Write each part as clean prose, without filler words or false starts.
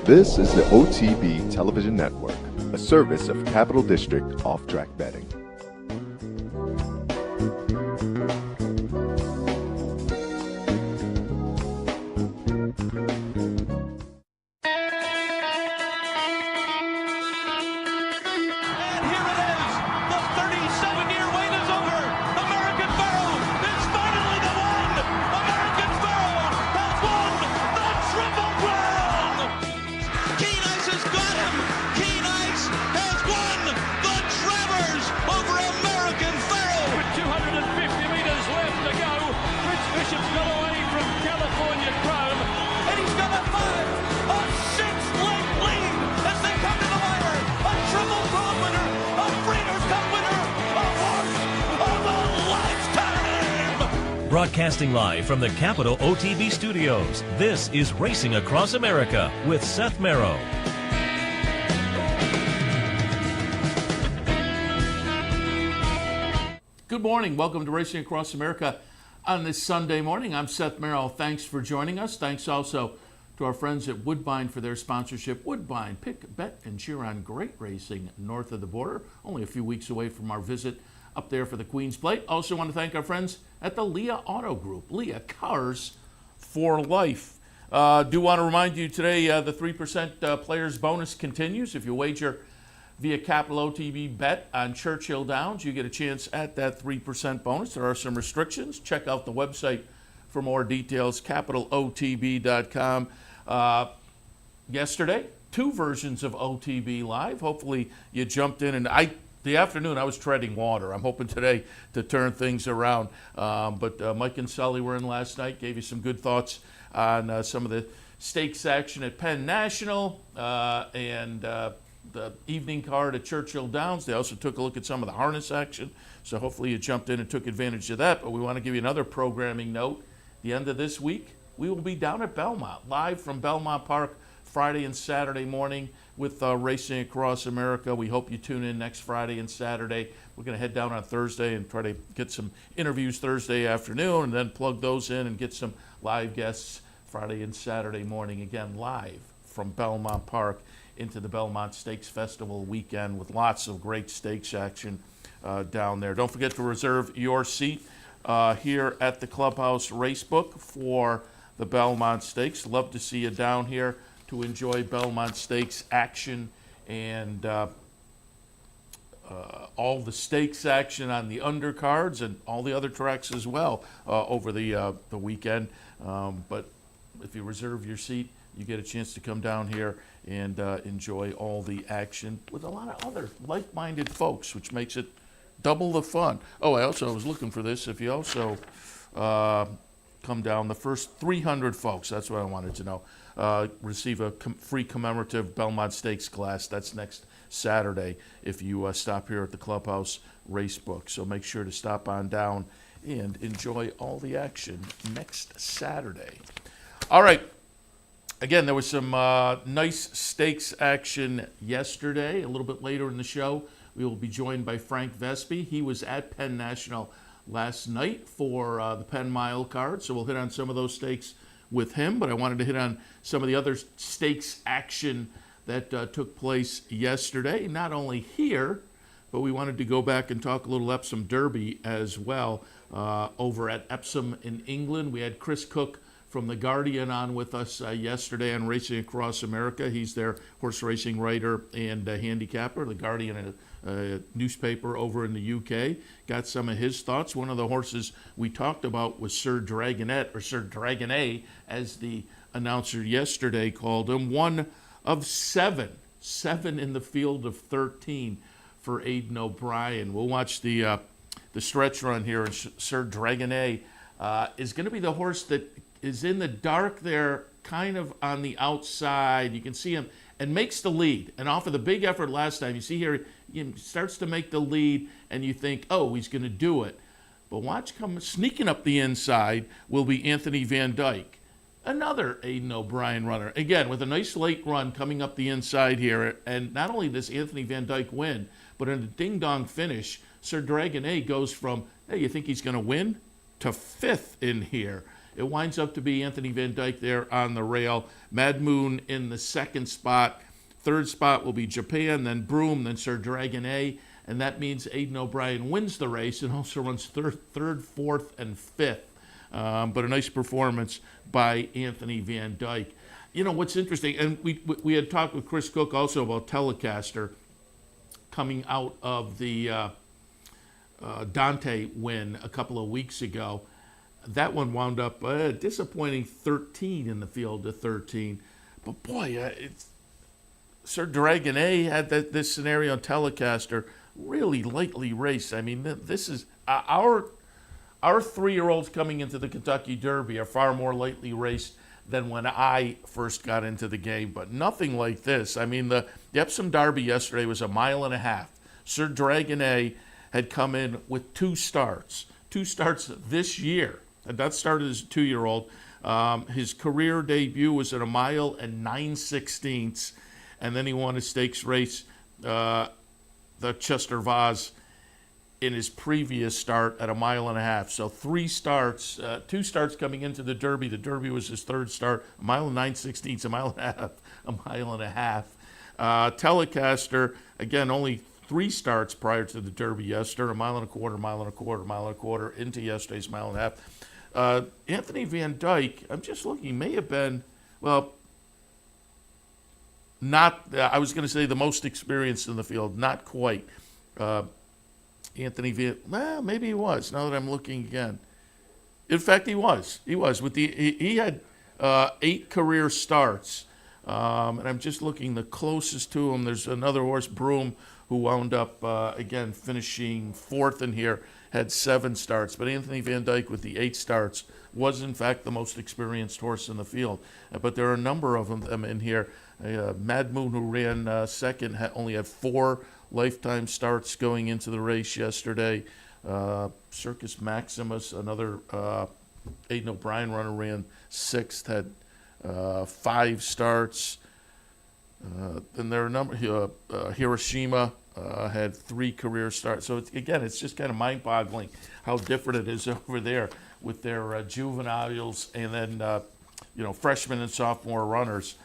This is the OTB Television Network, a service of Capital District Off-Track Betting. Broadcasting live from the Capital OTB studios, this is Racing Across America with Seth Merrow. Good morning. Welcome to Racing Across America on this Sunday morning. I'm Seth Merrow. Thanks for joining us. Thanks also to our friends at Woodbine for their sponsorship. Woodbine, pick, bet, and cheer on great racing north of the border. Only a few weeks away from our visit up there for the Queen's Plate. Also want to thank our friends at the Leah Auto Group. Leah, cars for life. Do want to remind you today the 3% players bonus continues. If you wager via Capital OTB Bet on Churchill Downs, you get a chance at that 3% bonus. There are some restrictions. Check out the website for more details, capitalotb.com. Yesterday, two versions of OTB Live. Hopefully you jumped in, and the afternoon I was treading water. I'm hoping today to turn things around. But Mike and Sully were in last night, gave you some good thoughts on some of the stakes action at Penn National and the evening card at Churchill Downs. They also took a look at some of the harness action. So hopefully you jumped in and took advantage of that. But we want to give you another programming note. The end of this week, we will be down at Belmont, live from Belmont Park, Friday and Saturday morning with Racing Across America. We hope you tune in next Friday and Saturday. We're going to head down on Thursday and try to get some interviews Thursday afternoon and then plug those in and get some live guests Friday and Saturday morning. Again, live from Belmont Park into the Belmont Stakes Festival weekend with lots of great stakes action down there. Don't forget to reserve your seat here at the Clubhouse Racebook for the Belmont Stakes. Love to see you down here to enjoy Belmont Stakes action and all the stakes action on the undercards and all the other tracks as well over the weekend. But if you reserve your seat, you get a chance to come down here and enjoy all the action with a lot of other like-minded folks, which makes it double the fun. Oh, I was looking for this. If you also come down, the first 300 folks, that's what I wanted to know, receive a free commemorative Belmont Stakes class. That's next Saturday if you stop here at the Clubhouse Racebook. So make sure to stop on down and enjoy all the action next Saturday. All right. Again, there was some nice stakes action yesterday. A little bit later in the show, we will be joined by Frank Vespe. He was at Penn National last night for the Penn Mile card, so we'll hit on some of those stakes with him, but I wanted to hit on some of the other stakes action that took place yesterday, not only here, but we wanted to go back and talk a little Epsom Derby as well. Over at Epsom in England, we had Chris Cook from The Guardian on with us yesterday on Racing Across America. He's their horse racing writer and handicapper. The Guardian, a newspaper over in the UK, got some of his thoughts. One of the horses we talked about was Sir Dragonet, or Sir Dragonet, as the announcer yesterday called him. One of seven in the field of 13 for Aidan O'Brien. We'll watch the stretch run here, and Sir Dragonet is going to be the horse that is in the dark there, kind of on the outside. You can see him, and makes the lead. And off of the big effort last time, you see here, he starts to make the lead, and you think, oh, he's going to do it. But watch, come sneaking up the inside will be Anthony Van Dyke, another Aidan O'Brien runner. Again, with a nice late run coming up the inside here. And not only does Anthony Van Dyke win, but in a ding-dong finish, Sir Dragonet goes from, hey, you think he's going to win, to fifth in here. It winds up to be Anthony Van Dyke there on the rail. Mad Moon in the second spot. Third spot will be Japan, then Broom, then Sir Dragon A, and that means Aidan O'Brien wins the race and also runs third, fourth, and fifth. But a nice performance by Anthony Van Dyke. You know, what's interesting, and we had talked with Chris Cook also about Telecaster coming out of the Dante win a couple of weeks ago. That one wound up disappointing 13 in the field to 13. But boy, Sir Dragon A had this scenario on Telecaster really lightly raced. I mean, this is our 3-year-olds coming into the Kentucky Derby are far more lightly raced than when I first got into the game, but nothing like this. I mean, the Epsom Derby yesterday was 1.5 miles. Sir Dragon A had come in with 2 starts this year, and that started as a 2-year-old. His career debut was at 1 mile and 9/16, and then he won a stakes race, the Chester Vase, in his previous start at 1.5 miles. So 3 starts, 2 starts coming into the Derby. The Derby was his 3rd start, 1 mile and 9/16, 1.5 miles, 1.5 miles. Telecaster, again, only 3 starts prior to the Derby yesterday, 1.25 miles, 1.25 miles, 1.25 miles into yesterday's 1.5 miles. Anthony Van Dyke, I'm just looking, he may have been, well, not, I was going to say the most experienced in the field, not quite. Anthony Van, well, maybe he was, now that I'm looking again. In fact, he was. He had 8 career starts. And I'm just looking the closest to him. There's another horse, Broom, who wound up, again, finishing 4th in here, had 7 starts. But Anthony Van Dyke with the 8 starts was, in fact, the most experienced horse in the field. But there are a number of them in here. Mad Moon, who ran second, only had 4 lifetime starts going into the race yesterday. Circus Maximus, another Aidan O'Brien runner, ran 6th, had 5 starts. Then there are a number. Hiroshima had 3 career starts. So it's just kind of mind-boggling how different it is over there with their juveniles and then freshmen and sophomore runners.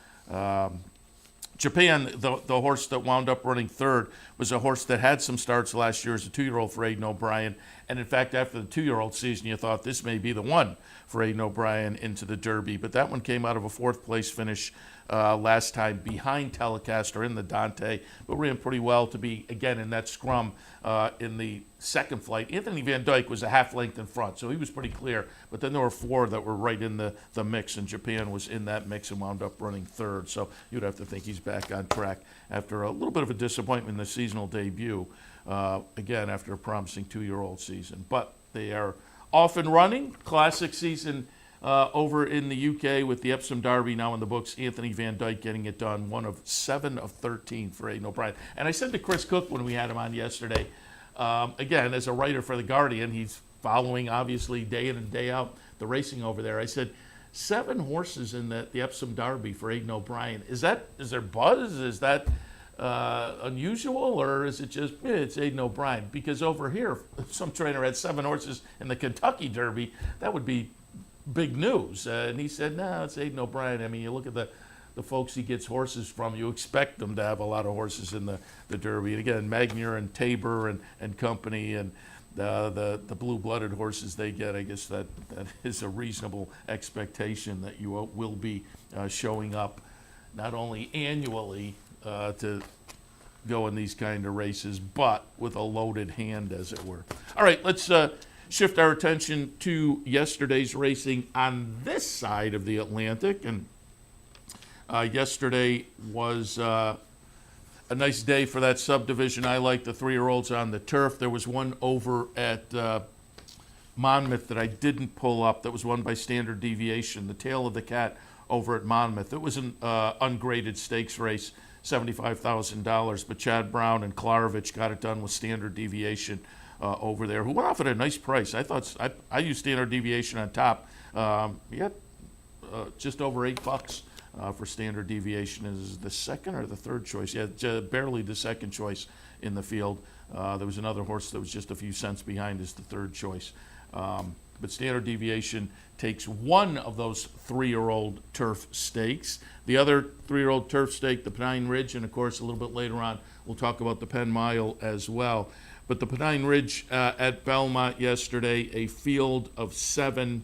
Japan, the horse that wound up running 3rd, was a horse that had some starts last year as a 2-year-old for Aidan O'Brien. And in fact, after the 2-year-old season, you thought this may be the one for Aidan O'Brien into the Derby. But that one came out of a 4th place finish last time behind Telecaster in the Dante, but ran pretty well to be, again, in that scrum in the second flight. Anthony Van Dyke was a half length in front, so he was pretty clear. But then there were 4 that were right in the mix, and Japan was in that mix and wound up running 3rd. So you'd have to think he's back on track after a little bit of a disappointment in the seasonal debut, again, after a promising 2-year-old season. But they are off and running. Classic season over in the UK with the Epsom Derby now in the books. Anthony Van Dyke getting it done, 1 of 7 of 13 for Aidan O'Brien. And I said to Chris Cook when we had him on yesterday, again, as a writer for The Guardian, he's following, obviously, day in and day out the racing over there. I said, 7 horses in the Epsom Derby for Aidan O'Brien. Is there buzz? Is that unusual, or is it just, it's Aidan O'Brien? Because over here, if some trainer had 7 horses in the Kentucky Derby, that would be big news. And he said, no, it's Aidan O'Brien. I mean, you look at the folks he gets horses from, you expect them to have a lot of horses in the Derby. And again, Magnier and Tabor and company and the blue-blooded horses they get, I guess that is a reasonable expectation that you will be showing up not only annually to go in these kind of races, but with a loaded hand, as it were. All right, let's shift our attention to yesterday's racing on this side of the Atlantic. And yesterday was a nice day for that subdivision. I like the 3-year-olds on the turf. There was one over at Monmouth that I didn't pull up that was won by standard deviation, the Tail of the Cat over at Monmouth. It was an ungraded stakes race, $75,000, but Chad Brown and Klarovich got it done with standard deviation over there, who went off at a nice price. I used standard deviation on top. You got just over $8 for standard deviation. Is the second or the third choice? Yeah, barely the second choice in the field. There was another horse that was just a few cents behind as the third choice. but standard deviation takes one of those 3-year-old turf stakes. The other 3-year-old turf stake, the Pennine Ridge, and of course a little bit later on we'll talk about the Penn Mile as well. But the Pennine Ridge at Belmont yesterday, a field of 7.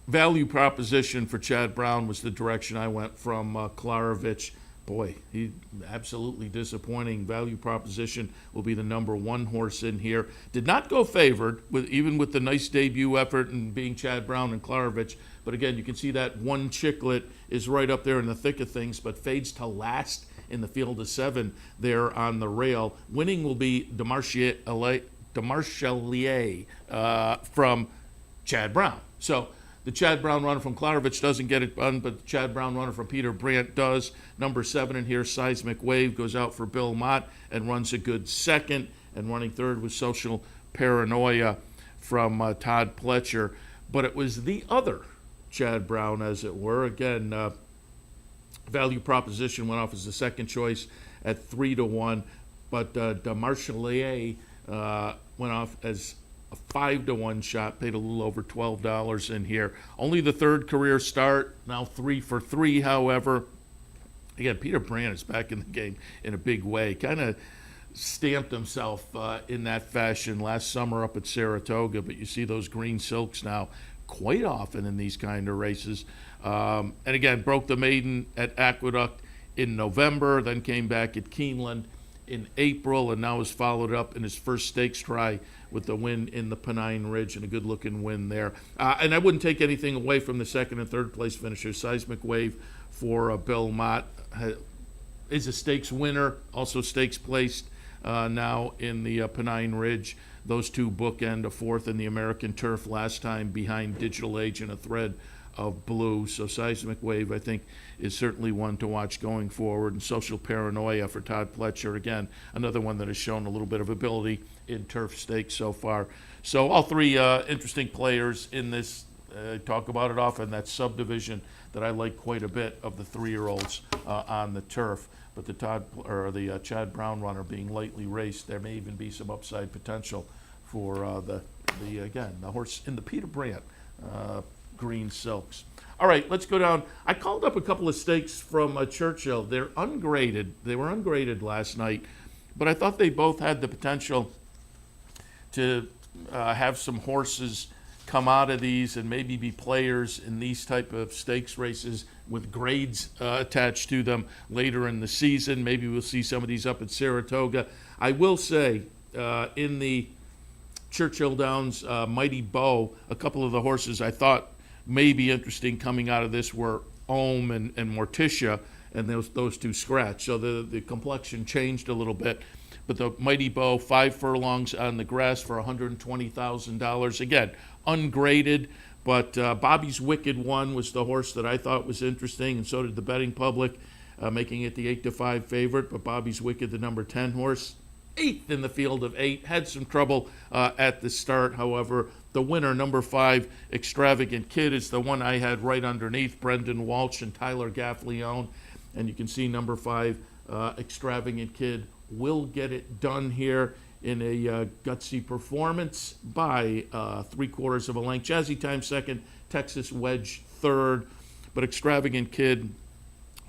Value proposition for Chad Brown was the direction I went from Klarovich. Boy, he absolutely disappointing. Value proposition will be the number 1 horse in here. Did not go favored, even with the nice debut effort and being Chad Brown and Klarovich. But again, you can see that one Chicklet is right up there in the thick of things, but fades to last in the field of 7 there on the rail. Winning will be Demarchelier from Chad Brown. So the Chad Brown runner from Klarovich doesn't get it done, but the Chad Brown runner from Peter Brandt does. Number 7 in here, Seismic Wave, goes out for Bill Mott and runs a good second. And running third was Social Paranoia from Todd Pletcher. But it was the other Chad Brown, as it were. Again, value proposition went off as the second choice at 3-1. But Demarchelier went off as a 5-1 shot, paid a little over $12 in here. Only the third career start, now 3 for 3, however. Again, Peter Brandt is back in the game in a big way. Kind of stamped himself in that fashion last summer up at Saratoga, but you see those green silks now quite often in these kind of races. And again, broke the maiden at Aqueduct in November, then came back at Keeneland in April, and now has followed up in his first stakes try with the win in the Pennine Ridge and a good-looking win there. And I wouldn't take anything away from the second and third place finishers. Seismic Wave for Bill Mott is a stakes winner, also stakes placed now in the Pennine Ridge. Those two bookend a fourth in the American Turf last time behind Digital Age and a thread of blue. So Seismic Wave, I think, is certainly one to watch going forward. And Social Paranoia for Todd Pletcher, again, another one that has shown a little bit of ability in turf stakes so far. So all three interesting players in this. Talk about it often, that subdivision that I like quite a bit of the 3-year-olds on the turf. But the Chad Brown runner being lightly raced, there may even be some upside potential for the horse in the Peter Brandt green silks. All right, let's go down. I called up a couple of stakes from Churchill. They're ungraded. They were ungraded last night, but I thought they both had the potential to have some horses come out of these and maybe be players in these type of stakes races with grades attached to them later in the season. Maybe we'll see some of these up at Saratoga. I will say in the Churchill Downs Mighty Bow, a couple of the horses I thought may be interesting coming out of this were Ohm and Morticia, and those two scratched. So the complexion changed a little bit. But the Mighty Bow, 5 furlongs on the grass for $120,000. Again, ungraded, but Bobby's Wicked One was the horse that I thought was interesting, and so did the betting public, making it the 8-5 favorite. But Bobby's Wicked, the number 10 horse, 8th in the field of 8, had some trouble at the start. However, the winner, number 5, Extravagant Kid, is the one I had right underneath Brendan Walsh and Tyler Gaffleone. And you can see number 5, Extravagant Kid, will get it done here in a gutsy performance by 3/4 of a length. Jazzy Time second, Texas Wedge third, but Extravagant Kid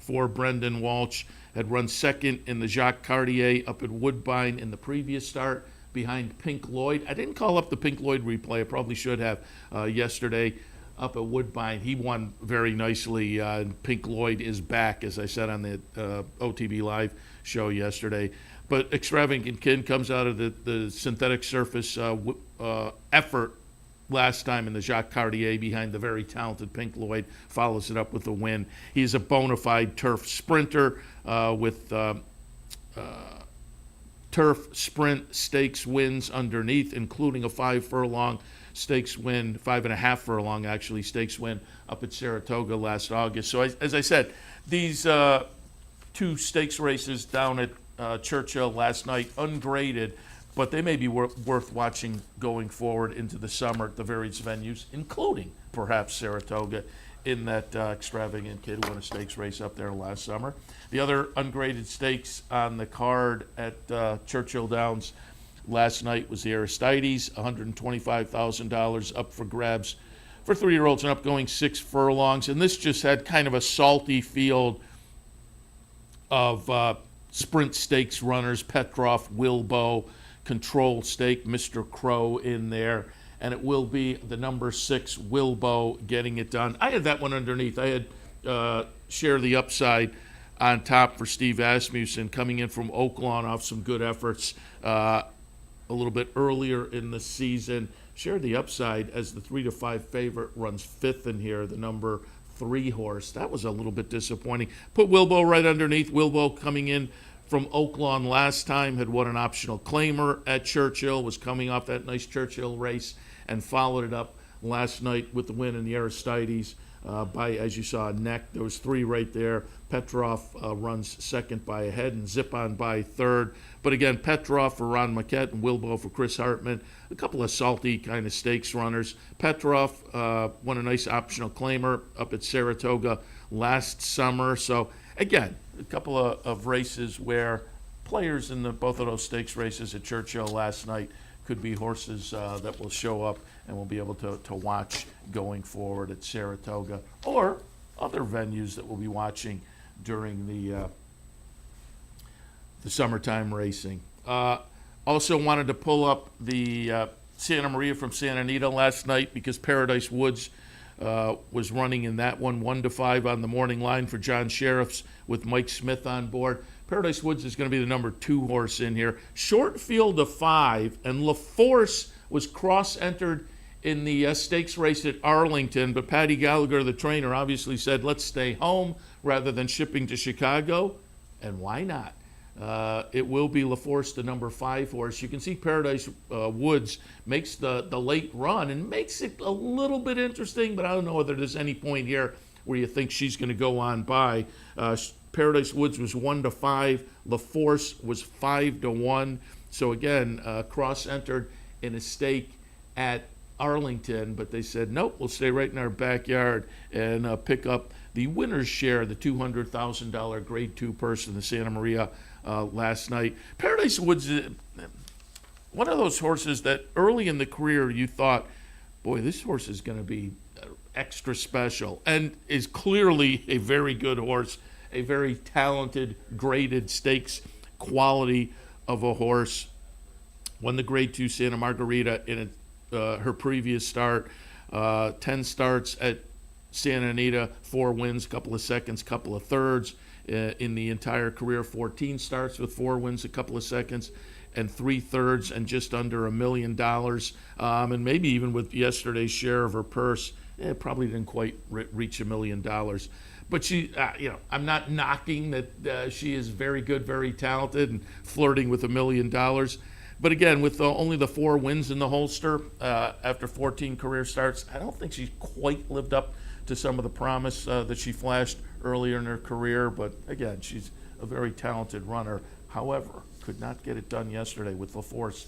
for Brendan Walsh had run second in the Jacques Cartier up at Woodbine in the previous start behind Pink Lloyd. I didn't call up the Pink Lloyd replay. I probably should have yesterday up at Woodbine. He won very nicely. Pink Lloyd is back, as I said on the OTB Live show yesterday. But Extravagant Kid comes out of the synthetic surface effort last time in the Jacques Cartier behind the very talented Pink Lloyd, follows it up with a win. He's a bona fide turf sprinter with turf sprint stakes wins underneath, including a 5 furlong stakes win, 5.5 furlong actually stakes win up at Saratoga last August. So as I said, these two stakes races down at Churchill last night, ungraded, but they may be worth watching going forward into the summer at the various venues, including perhaps Saratoga, in that Extravagant Kid won a stakes race up there last summer. The other ungraded stakes on the card at Churchill Downs last night was the Aristides, $125,000 up for grabs for 3-year-olds and up, going 6 furlongs. And this just had kind of a salty field of sprint stakes runners. Petrov, Wilbo, Control Stake, Mr. Crow in there. And it will be the number 6, Wilbo, getting it done. I had that one underneath. I had Share the Upside on top for Steve Asmussen, coming in from Oaklawn off some good efforts a little bit earlier in the season. Share the Upside as the 3 to 5 favorite, runs 5th in here, the number 3 horse. That was a little bit disappointing. Put Wilbo right underneath. Wilbo, coming in from Oaklawn last time, had won an optional claimer at Churchill, was coming off that nice Churchill race, and followed it up last night with the win in the Aristides by, as you saw, neck. There was 3 right there. Petrov runs second by a head, and Zip On by third. But again, Petrov for Ron Maquette and Wilbo for Chris Hartman. A couple of salty kind of stakes runners. Petrov won a nice optional claimer up at Saratoga last summer. So again, a couple of races where players in both of those stakes races at Churchill last night could be horses that will show up and we'll be able to watch going forward at Saratoga, or other venues that we'll be watching during the summertime racing. Also wanted to pull up the Santa Maria from Santa Anita last night, because Paradise Woods was running in that one, 1 to 5 on the morning line for John Sheriffs with Mike Smith on board. Paradise Woods is going to be the number 2 horse in here. Short field of 5, and LaForce was cross-entered in the stakes race at Arlington, but Patty Gallagher, the trainer, obviously said, let's stay home rather than shipping to Chicago, and why not? It will be LaForce, the number 5 horse. You can see Paradise Woods makes the late run and makes it a little bit interesting, but I don't know whether there's any point here where you think she's going to go on by. Paradise Woods was 1 to 5. LaForce was 5 to 1. So again, cross-entered in a stake at Arlington, but they said, nope, we'll stay right in our backyard and pick up the winner's share, the $200,000 Grade 2 purse in the Santa Maria last night. Paradise Woods, one of those horses that early in the career you thought, boy, this horse is going to be extra special, and is clearly a very good horse, a very talented, graded stakes quality of a horse. Won the Grade 2 Santa Margarita in her previous start. 10 starts at Santa Anita, 4 wins, couple of seconds, couple of thirds. In the entire career, 14 starts with 4 wins, a couple of seconds, and 3 thirds, and just under $1 million. And maybe even with yesterday's share of her purse, probably didn't quite reach $1 million. But she, I'm not knocking that she is very good, very talented, and flirting with $1 million. But again, with only the 4 wins in the holster after 14 career starts, I don't think she's quite lived up to some of the promise that she flashed earlier in her career. But again, she's a very talented runner. However, could not get it done yesterday with LaForce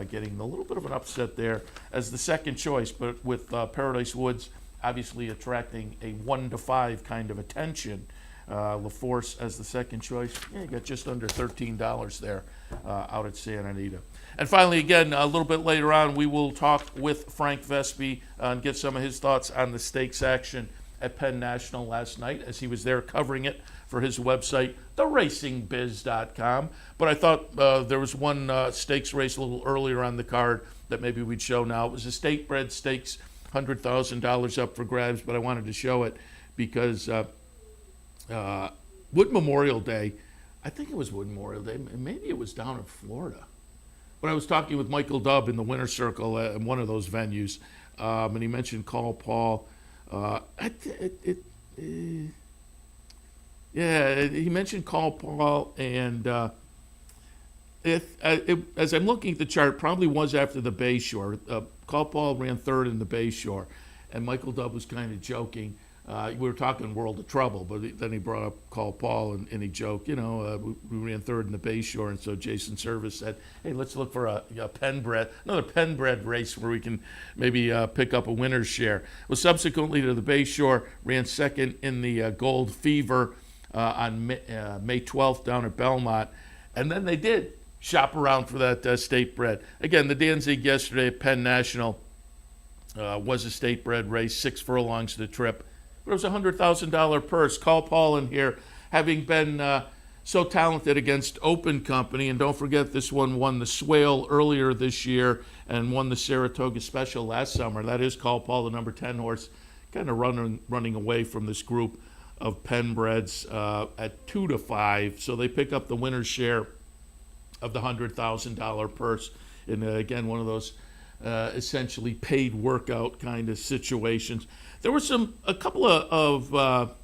getting a little bit of an upset there as the second choice. But with Paradise Woods obviously attracting a 1 to 5 kind of attention, LaForce as the second choice, you got just under $13 there out at Santa Anita. And finally, again, a little bit later on, we will talk with Frank Vespe and get some of his thoughts on the stakes action at Penn National last night, as he was there covering it for his website, theracingbiz.com. But I thought there was one stakes race a little earlier on the card that maybe we'd show now. It was a state bred stakes, $100,000 up for grabs, but I wanted to show it because Wood Memorial Day, I think it was Wood Memorial Day, maybe it was down in Florida. But I was talking with Michael Dubb in the Winner's Circle at one of those venues, and he mentioned Call Paul. He mentioned Call Paul, and as I'm looking at the chart, probably was after the Bayshore. Call Paul ran 3rd in the Bayshore, and Michael Dubb was kind of joking. We were talking World of Trouble, but then he brought up Call Paul, and he joked, we ran 3rd in the Bayshore, and so Jason Service said, hey, let's look for another Penn-bred race where we can maybe pick up a winner's share. Well, subsequently to the Bayshore, ran 2nd in the Gold Fever on May 12th down at Belmont, and then they did shop around for that state bred. Again, the Danzig yesterday at Penn National was a state bred race, 6 furlongs to the trip. But it was a $100,000 purse. Call Paul in here, having been so talented against Open Company. And don't forget, this one won the Swale earlier this year and won the Saratoga Special last summer. That is Call Paul, the number 10 horse, kind of running away from this group of Penbreds at 2-5. So they pick up the winner's share of the $100,000 purse. And again, one of those essentially paid workout kind of situations. There were a couple of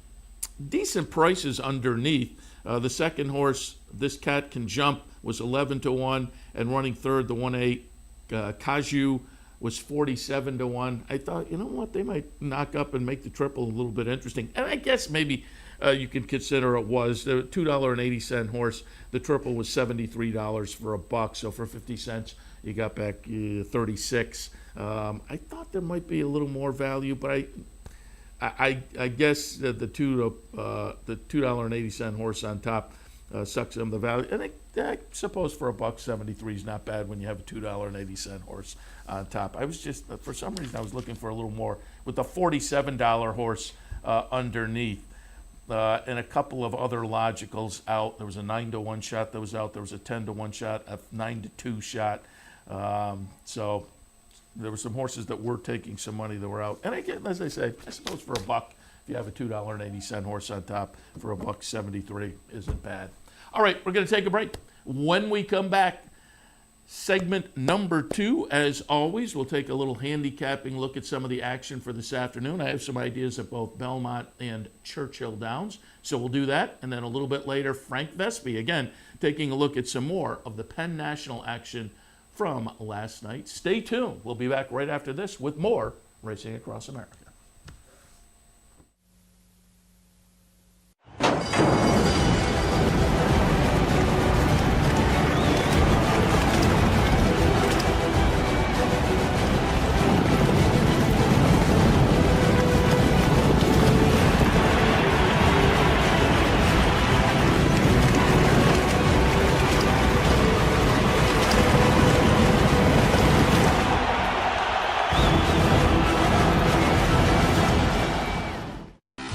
decent prices underneath. The second horse, This Cat Can Jump, was 11-1, and running third, the 1-8 Kaju, was 47-1. I thought, you know what, they might knock up and make the triple a little bit interesting. And I guess maybe you can consider it was the $2.80 horse. The triple was $73 for $1, so for 50 cents you got back 36. I thought there might be a little more value, but I guess that the $2.80 horse on top sucks some of the value. And I suppose for $1.73 is not bad when you have a $2.80 horse on top. I was just, for some reason, I was looking for a little more with the $47 horse underneath. And a couple of other logicals out. There was a 9-1 shot that was out. There was a 10-1 shot, a 9-2 shot. So there were some horses that were taking some money that were out. And again, as I say, I suppose for $1, if you have a $2.80 horse on top, for $1.73 isn't bad. All right, we're going to take a break. When we come back, segment number 2, as always, we'll take a little handicapping look at some of the action for this afternoon. I have some ideas at both Belmont and Churchill Downs, so we'll do that. And then a little bit later, Frank Vespe, again, taking a look at some more of the Penn National action from last night. Stay tuned. We'll be back right after this with more Racing Across America.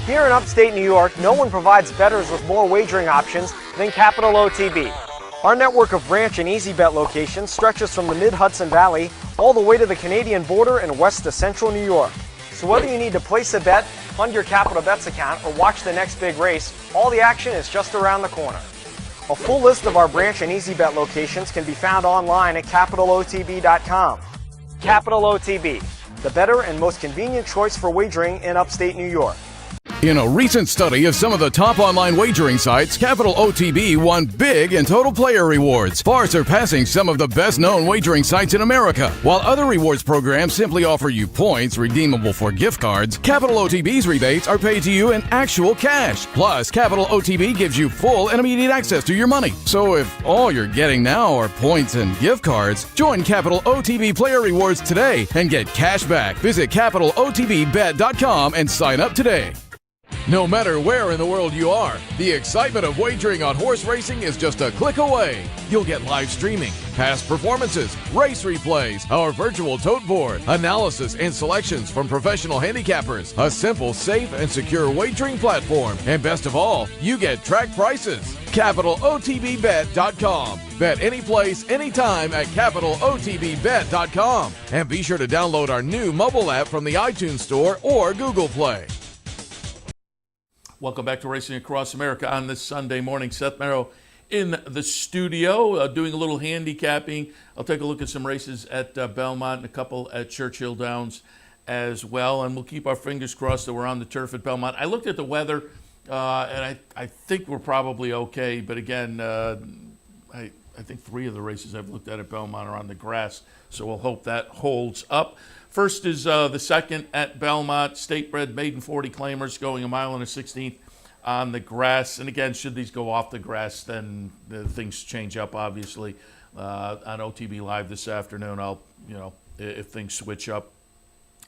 Here in upstate New York, no one provides bettors with more wagering options than Capital OTB. Our network of ranch and easy bet locations stretches from the mid-Hudson Valley all the way to the Canadian border and west to central New York. So whether you need to place a bet, fund your Capital Bets account, or watch the next big race, all the action is just around the corner. A full list of our branch and easy bet locations can be found online at capitalotb.com. Capital OTB, the better and most convenient choice for wagering in upstate New York. In a recent study of some of the top online wagering sites, Capital OTB won big in total player rewards, far surpassing some of the best-known wagering sites in America. While other rewards programs simply offer you points redeemable for gift cards, Capital OTB's rebates are paid to you in actual cash. Plus, Capital OTB gives you full and immediate access to your money. So if all you're getting now are points and gift cards, join Capital OTB Player Rewards today and get cash back. Visit CapitalOTBBet.com and sign up today. No matter where in the world you are, the excitement of wagering on horse racing is just a click away. You'll get live streaming, past performances, race replays, our virtual tote board, analysis and selections from professional handicappers, a simple, safe, and secure wagering platform, and best of all, you get track prices. CapitalOTBBet.com. Bet any place, anytime at CapitalOTBBet.com. And be sure to download our new mobile app from the iTunes Store or Google Play. Welcome back to Racing Across America on this Sunday morning. Seth Merrow in the studio doing a little handicapping. I'll take a look at some races at Belmont and a couple at Churchill Downs as well. And we'll keep our fingers crossed that we're on the turf at Belmont. I looked at the weather, and I think we're probably okay. But again, I think 3 of the races I've looked at Belmont are on the grass. So we'll hope that holds up. First is the second at Belmont, state-bred maiden 40 claimers going 1 1/16 on the grass. And again, should these go off the grass, then things change up, obviously. On OTB Live this afternoon, if things switch up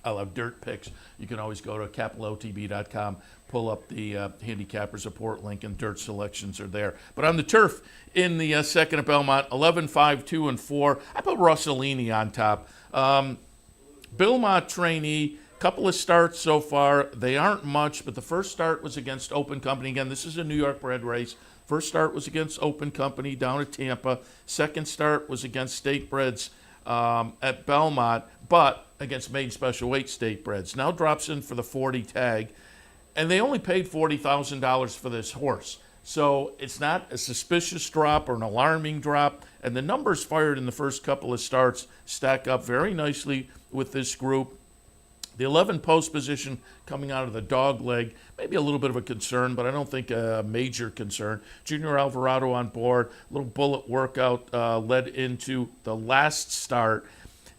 I'll have dirt picks. You can always go to capitalotb.com, pull up the handicapper support link, and dirt selections are there. But on the turf in the second at Belmont, 11, 5, 2, and 4. I put Rossellini on top. Belmont trainee, couple of starts so far. They aren't much, but the first start was against Open Company. Again, this is a New York bred race. First start was against Open Company down at Tampa. Second start was against State Breds at Belmont, but against maiden special weight State Breds. Now drops in for the 40 tag, and they only paid $40,000 for this horse. So it's not a suspicious drop or an alarming drop, and the numbers fired in the first couple of starts stack up very nicely with this group. The 11 post position coming out of the dog leg, maybe a little bit of a concern, but I don't think a major concern. Junior Alvarado on board, a little bullet workout led into the last start.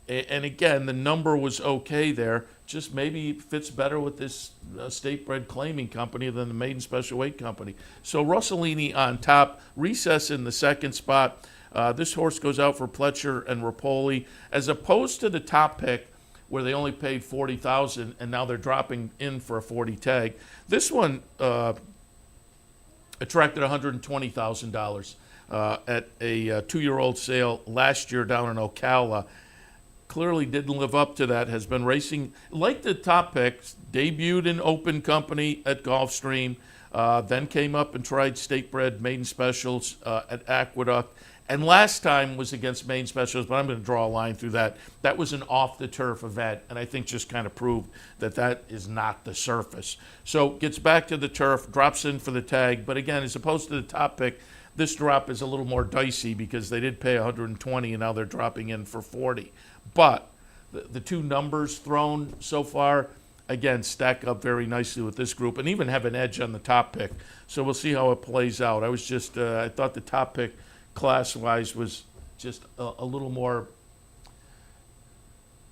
And again, the number was okay there, just maybe fits better with this state-bred claiming company than the maiden special weight company. So Rossellini on top, Recess in the second spot. This horse goes out for Pletcher and Rapoli, as opposed to the top pick, where they only paid $40,000 and now they're dropping in for a 40 tag. This one attracted $120,000 at a two-year-old sale last year down in Ocala. Clearly didn't live up to that, has been racing like the top picks, debuted in Open Company at Gulfstream, then came up and tried state-bred maiden specials at Aqueduct. And last time was against main specials, but I'm going to draw a line through that. That was an off-the-turf event, and I think just kind of proved that that is not the surface. So gets back to the turf, drops in for the tag. But again, as opposed to the top pick, this drop is a little more dicey because they did pay $120, and now they're dropping in for $40. But the two numbers thrown so far, again, stack up very nicely with this group and even have an edge on the top pick. So we'll see how it plays out. I thought the top pick class-wise was just a little more,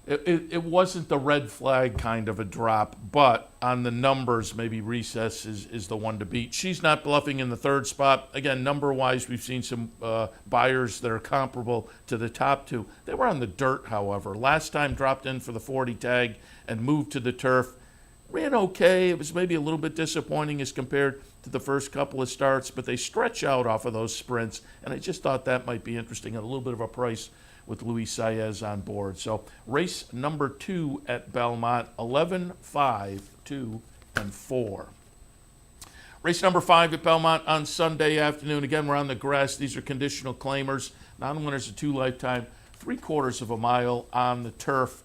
it wasn't the red flag kind of a drop, but on the numbers, maybe Recess is the one to beat. She's not bluffing in the third spot. Again, number-wise, we've seen some buyers that are comparable to the top two. They were on the dirt, however. Last time dropped in for the 40 tag and moved to the turf. Ran okay. It was maybe a little bit disappointing as compared to the first couple of starts, but they stretch out off of those sprints, and I just thought that might be interesting at a little bit of a price with Luis Saez on board. So race number 2 at Belmont, 11, 5, 2, and 4. Race number 5 at Belmont on Sunday afternoon. Again, we're on the grass. These are conditional claimers. Non-winners of 2 lifetime, 3/4 of a mile on the turf.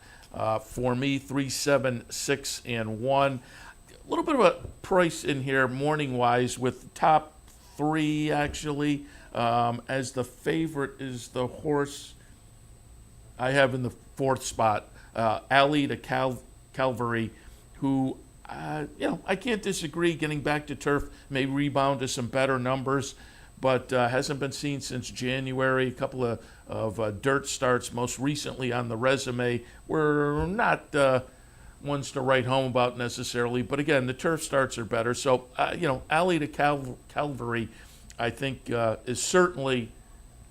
For me, 3, 7, 6, and 1. A little bit of a price in here morning-wise with top 3, actually. As the favorite is the horse I have in the 4th spot, Alley to Calvary, who, I can't disagree. Getting back to turf may rebound to some better numbers, but hasn't been seen since January. A couple of dirt starts, most recently on the resume, were not ones to write home about necessarily. But again, the turf starts are better. So, Alley to Calvary, I think, is certainly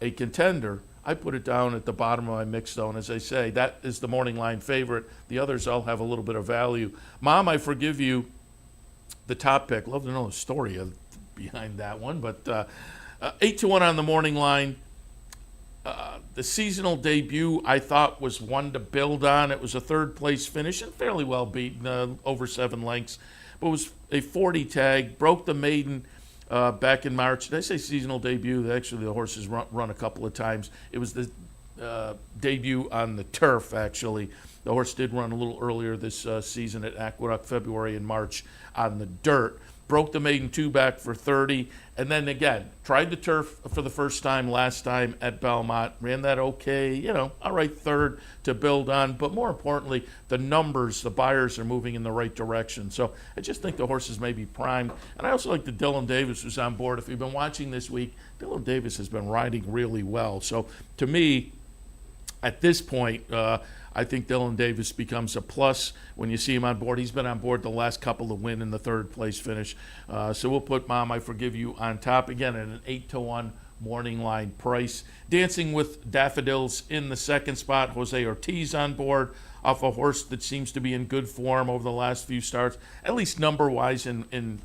a contender. I put it down at the bottom of my mix zone. As I say, that is the morning line favorite. The others all have a little bit of value. Mom, I Forgive You, the top pick. Love to know the story behind that one. But 8-1 on the morning line. The seasonal debut, I thought, was one to build on. It was a 3rd-place finish and fairly well beaten, over 7 lengths. But it was a 40 tag, broke the maiden back in March. Did I say seasonal debut? Actually, the horse has run a couple of times. It was the debut on the turf, actually. The horse did run a little earlier this season at Aqueduct, February and March on the dirt. Broke the maiden 2 back for 30, and then again, tried the turf for the first time last time at Belmont. Ran that okay, all right, 3rd to build on. But more importantly, the numbers, the buyers are moving in the right direction. So I just think the horses may be primed. And I also like that Dylan Davis was on board. If you've been watching this week, Dylan Davis has been riding really well. So to me, at this point, I think Dylan Davis becomes a plus when you see him on board. He's been on board the last couple to win in the 3rd-place finish. So we'll put Mom, I Forgive You on top again at an 8-1 morning line price. Dancing with Daffodils in the second spot. Jose Ortiz on board off a horse that seems to be in good form over the last few starts, at least number-wise in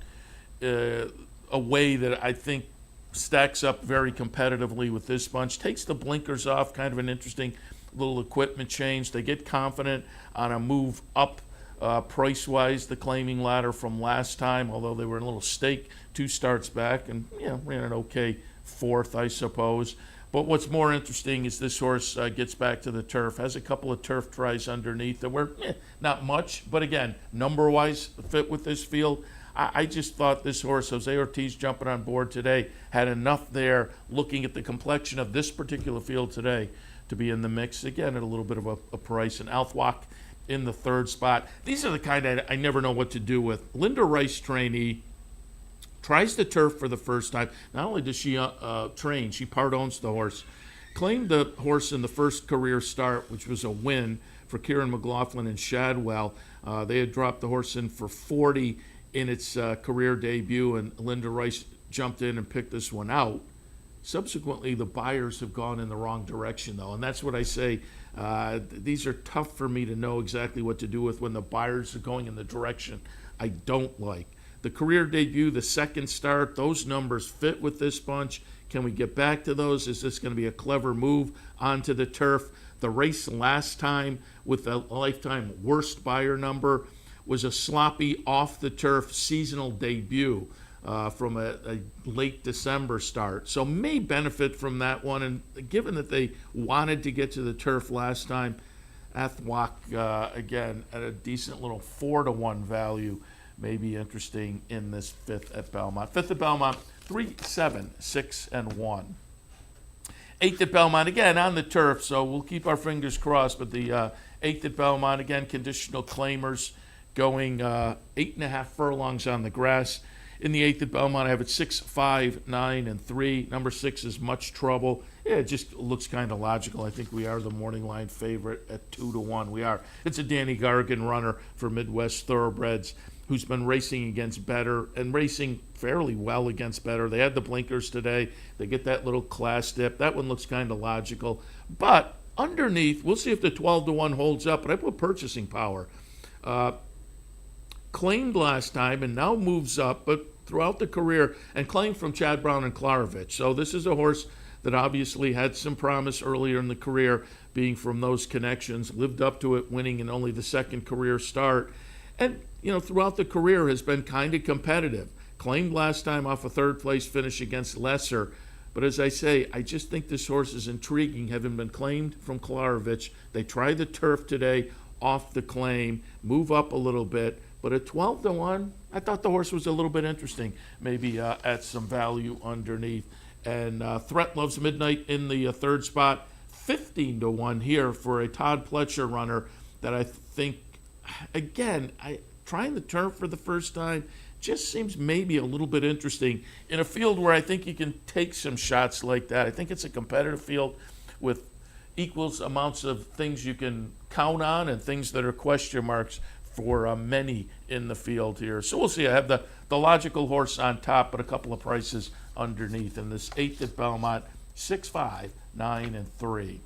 a way that I think stacks up very competitively with this bunch. Takes the blinkers off, kind of an interesting little equipment change. They get confident on a move up price-wise, the claiming ladder from last time, although they were in a little stake 2 starts back and ran an okay 4th, I suppose. But what's more interesting is this horse gets back to the turf, has a couple of turf tries underneath that were not much, but again, number-wise fit with this field. I just thought this horse, Jose Ortiz, jumping on board today, had enough there, looking at the complexion of this particular field today, to be in the mix, again, at a little bit of a price. And Althwach in the 3rd spot. These are the kind I never know what to do with. Linda Rice, trainee, tries the turf for the first time. Not only does she train, she part-owns the horse. Claimed the horse in the first career start, which was a win for Kieran McLaughlin and Shadwell. They had dropped the horse in for 40 in its career debut, and Linda Rice jumped in and picked this one out. Subsequently, the buyers have gone in the wrong direction, though, and that's what I say. These are tough for me to know exactly what to do with when the buyers are going in the direction I don't like. The career debut, the second start, those numbers fit with this bunch. Can we get back to those? Is this going to be a clever move onto the turf? The race last time with a lifetime worst buyer number was a sloppy off-the-turf seasonal debut from a late December start. So may benefit from that one. And given that they wanted to get to the turf last time, Althwach, again, at a decent little 4-1 value, may be interesting in this 5th at Belmont. 5th at Belmont, 3, 7, 6, and 1. 8th at Belmont, again, on the turf, so we'll keep our fingers crossed. But the 8th at Belmont, again, conditional claimers, going 8.5 furlongs on the grass. In the 8th at Belmont, I have it 6, 5, 9, and 3. Number 6 is Much Trouble. Yeah, it just looks kind of logical. I think we are the morning line favorite at 2-1. We are. It's a Danny Gargan runner for Midwest Thoroughbreds who's been racing against better and racing fairly well against better. They had the blinkers today. They get that little class dip. That one looks kind of logical. But underneath, we'll see if the 12-1 holds up, but I put purchasing power. Claimed last time and now moves up, but throughout the career, and claimed from Chad Brown and Klarovich. So this is a horse that obviously had some promise earlier in the career, being from those connections, lived up to it, winning in only the second career start. And, throughout the career has been kind of competitive. Claimed last time off a 3rd place finish against Lesser. But as I say, I just think this horse is intriguing, having been claimed from Klarovich. They tried the turf today off the claim, move up a little bit. But at 12-1, I thought the horse was a little bit interesting, maybe at some value underneath. And Threat Loves Midnight in the 3rd spot, 15-1 here for a Todd Pletcher runner that I think, again, trying the turf for the first time just seems maybe a little bit interesting in a field where I think you can take some shots like that. I think it's a competitive field with equal amounts of things you can count on and things that are question marks for many in the field here. So we'll see. I have the logical horse on top, but a couple of prices underneath. And this 8th at Belmont, 6, 5, 9, and 3.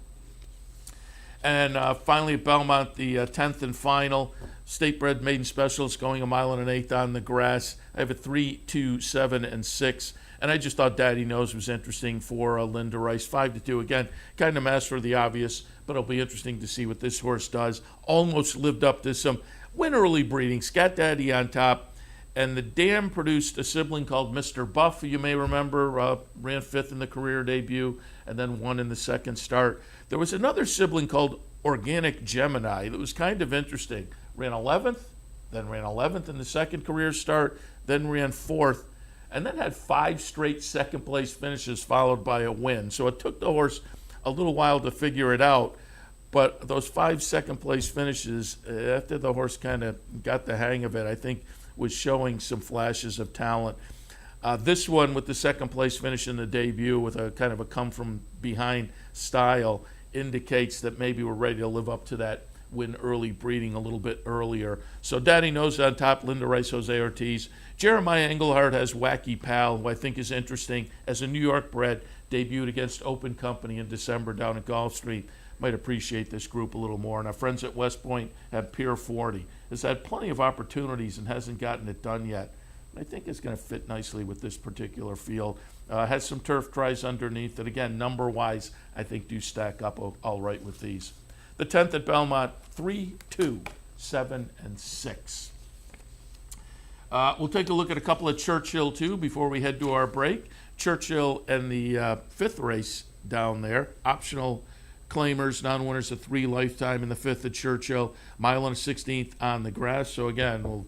And finally at Belmont, the 10th and final, State Bred Maiden Specials going 1 1/8 on the grass. I have a 3, 2, 7, and 6. And I just thought Daddy Knows was interesting for Linda Rice. 5-2, again, kind of master of the obvious, but it'll be interesting to see what this horse does. Almost lived up to some win early breeding. Scat Daddy on top. And the dam produced a sibling called Mr. Buff, who you may remember, ran 5th in the career debut and then won in the second start. There was another sibling called Organic Gemini that was kind of interesting. Ran 11th, then ran 11th in the second career start, then ran 4th, and then had 5 straight second-place finishes followed by a win. So it took the horse a little while to figure it out. But those 5 second-place finishes, after the horse kind of got the hang of it, I think was showing some flashes of talent. This one with the second-place finish in the debut with a kind of a come-from-behind style indicates that maybe we're ready to live up to that win early breeding a little bit earlier. So Daddy Knows on top, Linda Rice, Jose Ortiz. Jeremiah Engelhardt has Wacky Pal, who I think is interesting as a New York bred, debuted against Open Company in December down at Gulf Street. Might appreciate this group a little more. And our friends at West Point have Pier 40. Has had plenty of opportunities and hasn't gotten it done yet. I think it's going to fit nicely with this particular field. Has some turf tries underneath that, again, number-wise, I think do stack up all right with these. The 10th at Belmont, 3, 2, 7, and 6. We'll take a look at a couple of Churchill, too, before we head to our break. Churchill and the 5th race down there. Optional claimers, non-winners of 3 lifetime in the 5th at Churchill. Mile and a 16th on the grass. So, again, we'll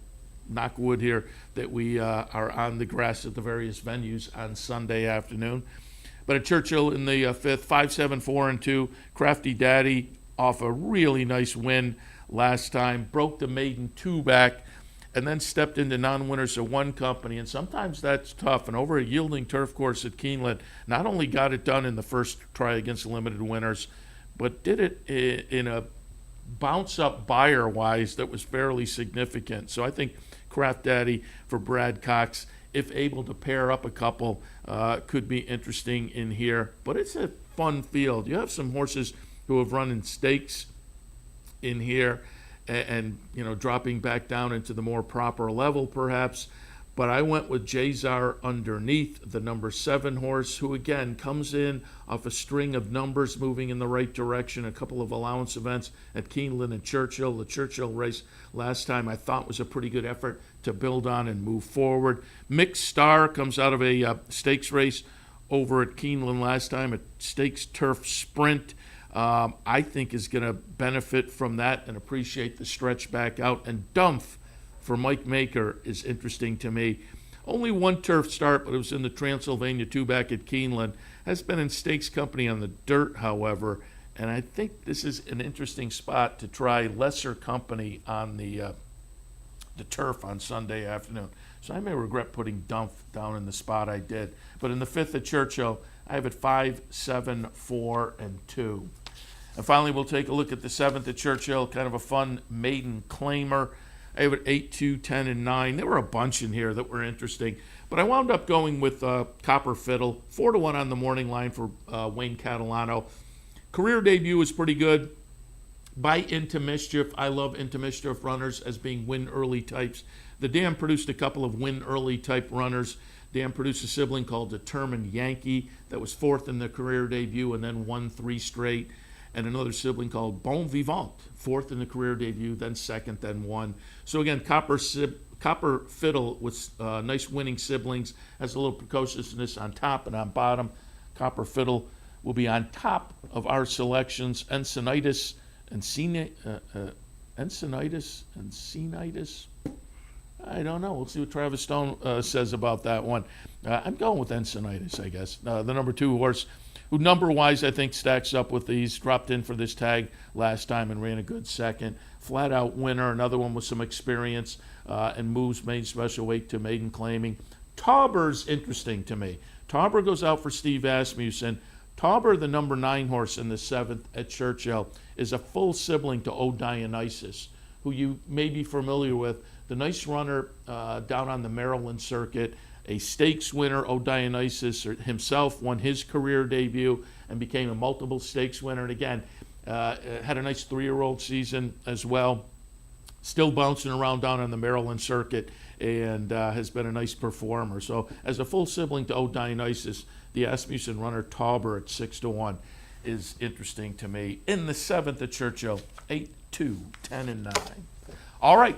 knock wood here that we are on the grass at the various venues on Sunday afternoon. But at Churchill in the 5th, 5, 7, 4, and 2. Crafty Daddy off a really nice win last time. Broke the maiden 2 back. And then stepped into non-winners of 1 company, and sometimes that's tough. And over a yielding turf course at Keeneland, not only got it done in the first try against limited winners, but did it in a bounce-up buyer-wise that was fairly significant. So I think Craft Daddy for Brad Cox, if able to pair up a couple, could be interesting in here. But it's a fun field. You have some horses who have run in stakes in here, and dropping back down into the more proper level perhaps. But I went with Jazar underneath, the number 7 horse, who again comes in off a string of numbers moving in the right direction, a couple of allowance events at Keeneland and Churchill. The Churchill race last time I thought was a pretty good effort to build on and move forward. Mixed Star comes out of a stakes race over at Keeneland last time, a stakes turf sprint. I think is going to benefit from that and appreciate the stretch back out. And Dumph for Mike Maker is interesting to me. Only 1 turf start, but it was in the Transylvania 2 back at Keeneland. Has been in stakes company on the dirt, however, and I think this is an interesting spot to try lesser company on the turf on Sunday afternoon. So I may regret putting Dumph down in the spot I did. But in the 5th at Churchill, I have it 5, 7, 4, and 2. And finally, we'll take a look at the 7th at Churchill, kind of a fun maiden claimer. I have it 8, 2, 10, and 9. There were a bunch in here that were interesting. But I wound up going with Copper Fiddle, 4-1 on the morning line for Wayne Catalano. Career debut was pretty good. By Into Mischief, I love Into Mischief runners as being win early types. The Dam produced a couple of win early type runners. Dam produced a sibling called Determined Yankee that was 4th in the career debut and then won 3 straight. And another sibling called Bon Vivant, 4th in the career debut, then 2nd, then 1. So again, Copper Fiddle with nice winning siblings, has a little precociousness on top and on bottom. Copper Fiddle will be on top of our selections. Encinitas and Scenitis. I don't know. We'll see what Travis Stone says about that one. I'm going with Encinitas, I guess. The number 2 horse, who number-wise I think stacks up with these, dropped in for this tag last time and ran a good second. Flat-out winner, another one with some experience, and moves maiden special weight to maiden claiming. Tauber's interesting to me. Tauber goes out for Steve Asmussen. Tauber, the number 9 horse in the 7th at Churchill, is a full sibling to O Dionysus, who you may be familiar with. The nice runner down on the Maryland circuit, a stakes winner. O Dionysus himself won his career debut and became a multiple stakes winner. And again, had a nice 3-year-old season as well. Still bouncing around down on the Maryland circuit and has been a nice performer. So as a full sibling to O Dionysus, the Asmussen runner Tauber at 6-1 is interesting to me. In the 7th at Churchill, 8, 2, 10, and 9. All right,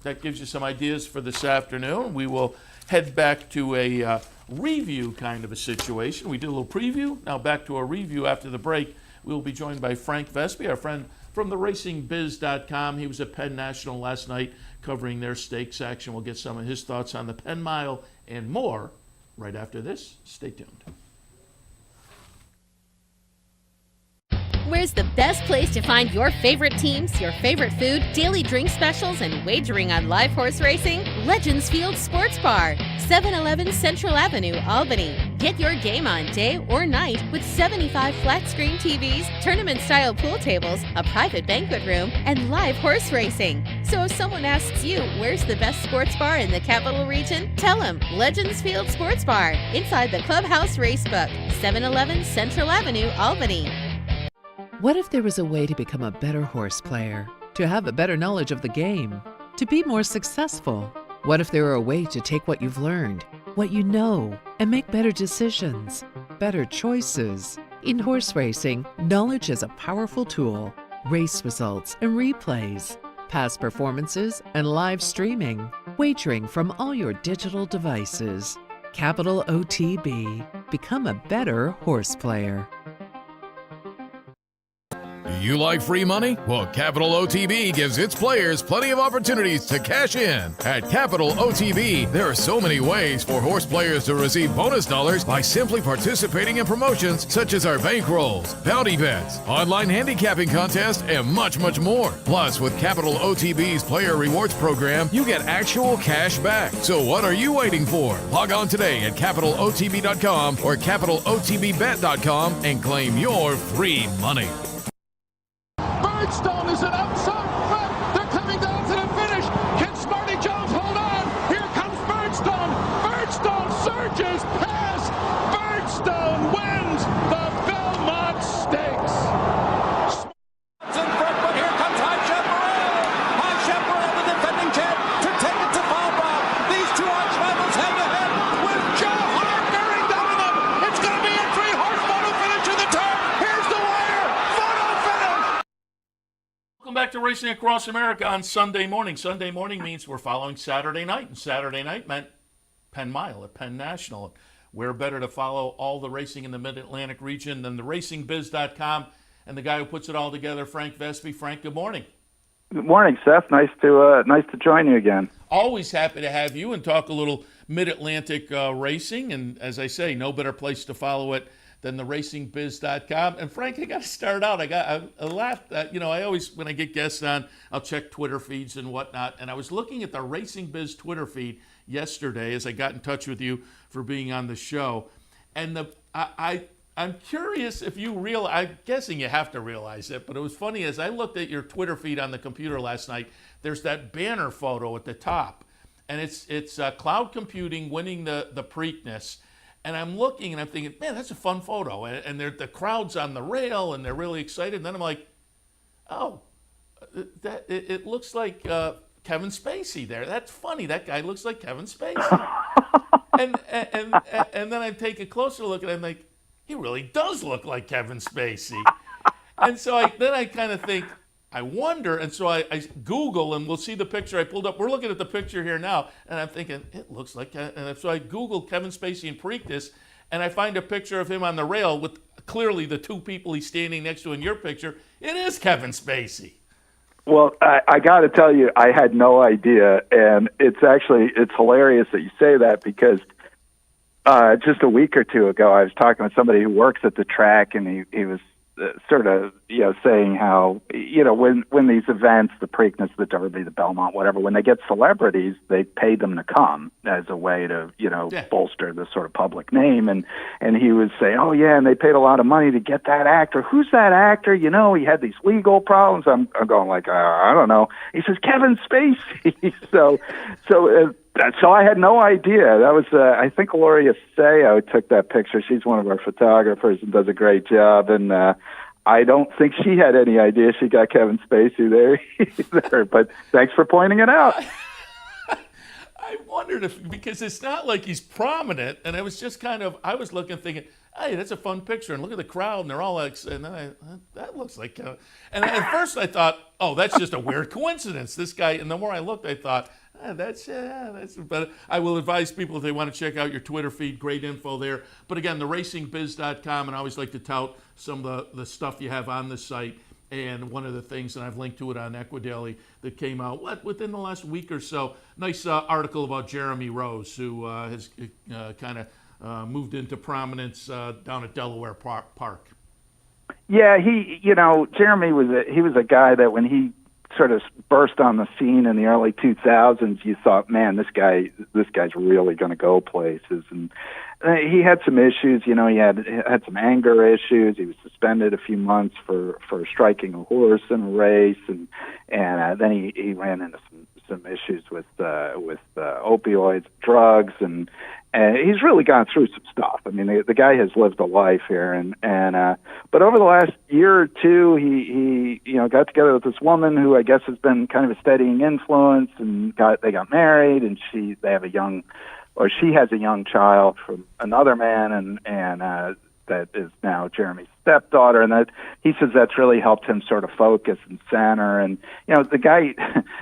that gives you some ideas for this afternoon. We will head back to a review kind of a situation. We did a little preview, now back to a review after the break. We will be joined by Frank Vespe, our friend from the racingbiz.com. He was at Penn National last night covering their stakes action. We'll get some of his thoughts on the Penn Mile and more right after this. Stay tuned. Where's the best place to find your favorite teams, your favorite food, daily drink specials, and wagering on live horse racing? Legends Field Sports Bar, 711 Central Avenue, Albany. Get your game on day or night with 75 flat-screen TVs, tournament-style pool tables, a private banquet room, and live horse racing. So if someone asks you, where's the best sports bar in the Capital Region? Tell them Legends Field Sports Bar, inside the Clubhouse Racebook, 711 Central Avenue, Albany. What if there was a way to become a better horse player? To have a better knowledge of the game? To be more successful? What if there were a way to take what you've learned, what you know, and make better decisions, better choices? In horse racing, knowledge is a powerful tool. Race results and replays, past performances and live streaming, wagering from all your digital devices. Capital OTB. Become a better horse player. Do you like free money? Well, Capital OTB gives its players plenty of opportunities to cash in. At Capital OTB, there are so many ways for horse players to receive bonus dollars by simply participating in promotions such as our bankrolls, bounty bets, online handicapping contests, and much, much more. Plus, with Capital OTB's Player Rewards program, you get actual cash back. So what are you waiting for? Log on today at CapitalOTB.com or CapitalOTBBet.com and claim your free money. Birdstone is an outside front. They're coming down to the finish. Can Smarty Jones hold on? Here comes Birdstone. Birdstone surges past. Birdstone wins the Belmont Stakes. It's in front, but here comes High Chaparral. High Chaparral, the defending champ, to take it to Falbrough. These two arch rivals head to head with Joe Hart bearing down on them. It's going to be a three-horse photo finish to the turn. Here's the wire. Photo finish. Welcome back to Racing Across America on Sunday morning. Sunday morning means we're following Saturday night, and Saturday night meant Penn Mile at Penn National. Where better to follow all the racing in the Mid-Atlantic region than the RacingBiz.com and the guy who puts it all together, Frank Vespe. Frank, good morning. Good morning, Seth. Nice to join you again. Always happy to have you and talk a little Mid-Atlantic racing. And as I say, no better place to follow it than the RacingBiz.com. And Frank, I got to start out. I laughed. I always, when I get guests on, I'll check Twitter feeds and whatnot. And I was looking at the RacingBiz Twitter feed yesterday as I got in touch with you for being on the show. And I'm curious if you realize, I'm guessing you have to realize it, but it was funny as I looked at your Twitter feed on the computer last night, there's that banner photo at the top. And it's cloud computing winning the Preakness. And I'm looking and I'm thinking, man, that's a fun photo. And the crowd's on the rail and they're really excited. And then I'm like, oh, it looks like Kevin Spacey there. That's funny. That guy looks like Kevin Spacey. and then I take a closer look and I'm like, he really does look like Kevin Spacey. And so I kind of think, I wonder, and so I Google, and we'll see the picture I pulled up. We're looking at the picture here now, and I'm thinking, it looks like, and so I Googled Kevin Spacey and Preakness, and I find a picture of him on the rail with clearly the two people he's standing next to in your picture. It is Kevin Spacey. Well, I got to tell you, I had no idea, and it's hilarious that you say that because just a week or two ago, I was talking with somebody who works at the track, and he was sort of, saying how, when these events, the Preakness, the Derby, the Belmont, whatever, when they get celebrities, they pay them to come as a way to, bolster the sort of public name. And he was saying, oh, yeah, and they paid a lot of money to get that actor. Who's that actor? He had these legal problems. I'm going like, I don't know. He says, Kevin Spacey. So I had no idea. That was, I think, Gloria Sayo took that picture. She's one of our photographers and does a great job. And I don't think she had any idea she got Kevin Spacey there either. But thanks for pointing it out. I wondered because it's not like he's prominent. And I was just I was looking thinking, hey, that's a fun picture. And look at the crowd. And they're all like, and then that looks like Kevin. And at first I thought, oh, that's just a weird coincidence. This guy. And the more I looked, I thought, that's. But I will advise people if they want to check out your Twitter feed, great info there. But again, the RacingBiz.com, and I always like to tout some of the stuff you have on the site. And one of the things, and I've linked to it on Equidaily, that came out within the last week or so. Nice article about Jeremy Rose, who has kind of moved into prominence down at Delaware Park. Yeah, Jeremy was a guy that when he sort of burst on the scene in the early 2000s, you thought, man, this guy's really going to go places. he had some issues. He had some anger issues. He was suspended a few months for striking a horse in a race, and then he ran into some issues with opioids, drugs, and he's really gone through some stuff. I mean, the guy has lived a life here, but over the last year or two, he got together with this woman who I guess has been kind of a steadying influence, and they got married, and she has a young child from another man, and that is now Jeremy's stepdaughter, and that he says that's really helped him sort of focus and center. And the guy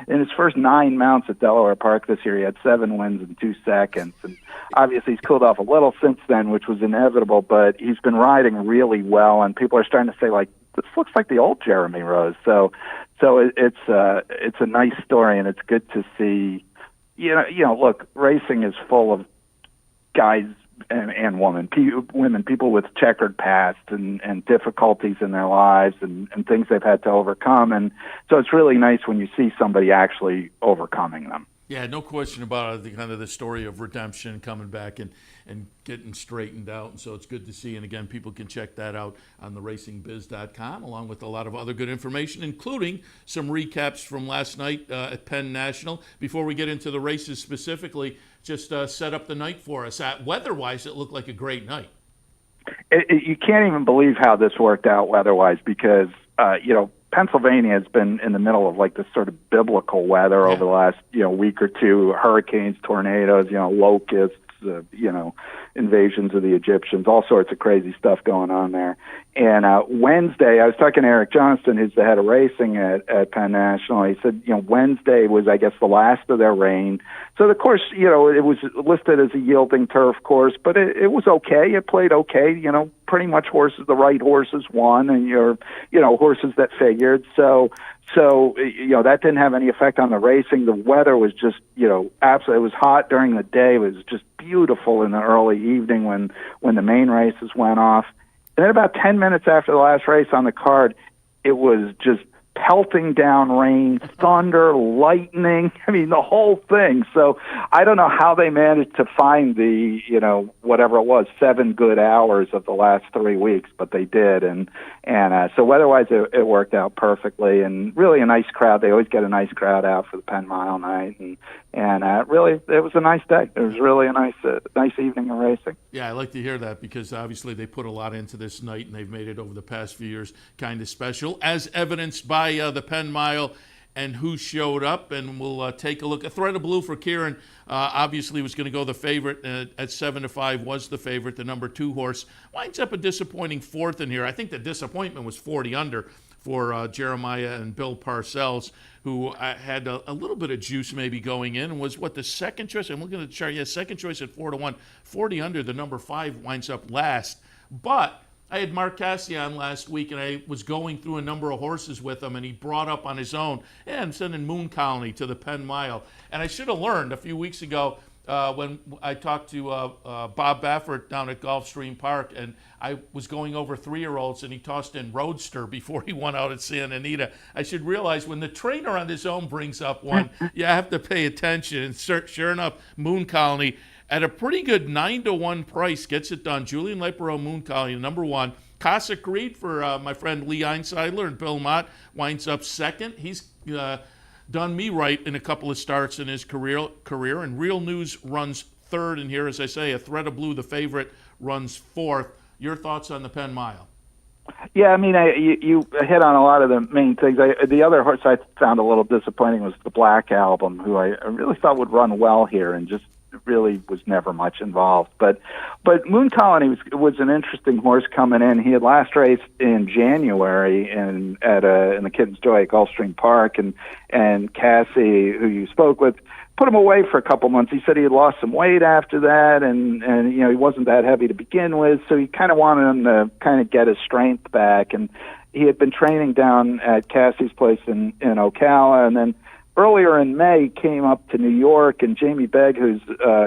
in his first 9 mounts at Delaware Park this year, he had 7 wins in 2 seconds, and obviously he's cooled off a little since then, which was inevitable. But he's been riding really well, and people are starting to say, like, this looks like the old Jeremy Rose. So it's a nice story, and it's good to see. Look, racing is full of guys and women, people with checkered past and difficulties in their lives and things they've had to overcome. And so it's really nice when you see somebody actually overcoming them. Yeah, no question about it. The story of redemption, coming back and getting straightened out. And so it's good to see. And again, people can check that out on theracingbiz.com, along with a lot of other good information, including some recaps from last night at Penn National. Before we get into the races specifically, just set up the night for us. Weather-wise, it looked like a great night. You can't even believe how this worked out weather-wise, because Pennsylvania has been in the middle of like this sort of biblical weather over the last week or two. Hurricanes, tornadoes, locusts, invasions of the Egyptians, all sorts of crazy stuff going on there. And Wednesday, I was talking to Eric Johnston, who's the head of racing at Penn National. He said, Wednesday was, I guess, the last of their rain. So the course, it was listed as a yielding turf course, but it was okay. It played okay. Pretty much the right horses won, and horses that figured. So that didn't have any effect on the racing. The weather was just, absolutely. It was hot during the day. It was just beautiful in the early evening when the main races went off. And then about 10 minutes after the last race on the card, it was just pelting down rain, thunder, lightning. I mean, the whole thing. So I don't know how they managed to find the, whatever it was, 7 good hours of the last 3 weeks, but they did. And so weather-wise, it worked out perfectly, and really a nice crowd. They always get a nice crowd out for the Penn Mile night, and really, it was a nice day. It was really a nice evening of racing. Yeah, I like to hear that, because obviously they put a lot into this night, and they've made it over the past few years kind of special, as evidenced by the Penn Mile and who showed up. And we'll take a look. A Thread of Blue for Kieran obviously was going to go the favorite at 7-5, was the favorite. The number 2 horse winds up a disappointing 4th in here. I think the disappointment was 40 under for Jeremiah and Bill Parcells, who had a little bit of juice maybe going in, and was the second choice. I'm looking at the chart. Yeah, second choice at 4-1. 40 under, the number 5 winds up last. But I had Mark Cassian last week, and I was going through a number of horses with him, and he brought up on his own, I'm sending Moon Colony to the Penn Mile. And I should have learned a few weeks ago when I talked to Bob Baffert down at Gulfstream Park, and I was going over 3-year-olds, and he tossed in Roadster before he won out at Santa Anita. I should realize when the trainer on his own brings up one, you have to pay attention. And sure enough, Moon Colony, at a pretty good 9-1 price, gets it done. Julian Lepereau, Moon Colony, number 1. Casa Creed for my friend Lee Einseidler and Bill Mott winds up second. He's done me right in a couple of starts in his career. And Real News runs 3rd in here. As I say, A Thread of Blue, the favorite, runs 4th. Your thoughts on the Penn Mile? Yeah, I mean, you hit on a lot of the main things. The other horse I found a little disappointing was the Black Album, who I really thought would run well here, and just really was never much involved. But Moon Colony was an interesting horse coming in. He had last raced in January in the Kitten's Joy at Gulfstream Park, and Cassie, who you spoke with, put him away for a couple months. He said he had lost some weight after that, and he wasn't that heavy to begin with, so he kind of wanted him to kind of get his strength back. And he had been training down at Cassie's place in Ocala, and then earlier in May came up to New York, and Jamie Begg, who's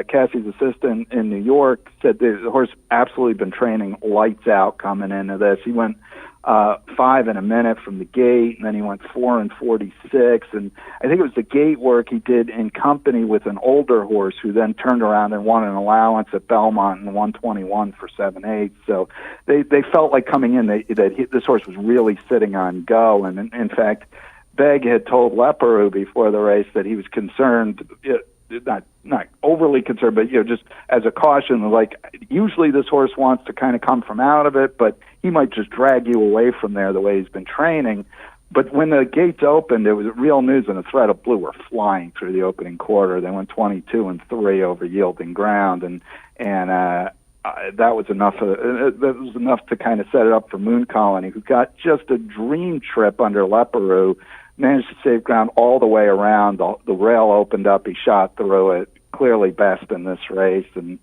Cassie's assistant in New York, said the horse absolutely been training lights out coming into this. He went 5 in a minute from the gate, and then he went 4 in 46. And I think it was the gate work he did in company with an older horse who then turned around and won an allowance at Belmont in 121 for 7/8. So they felt like coming in this horse was really sitting on go. And in fact, Begg had told Leparoux before the race that he was concerned, not overly concerned, but just as a caution, like usually this horse wants to kind of come from out of it, but he might just drag you away from there the way he's been training. But when the gates opened, it was real news, and the Thread of Blue were flying through the opening quarter. They went 22 and 3 over yielding ground, and that was enough. That was enough to kind of set it up for Moon Colony, who got just a dream trip under Leparoux. Managed to save ground all the way around. The rail opened up. He shot through it. Clearly best in this race, and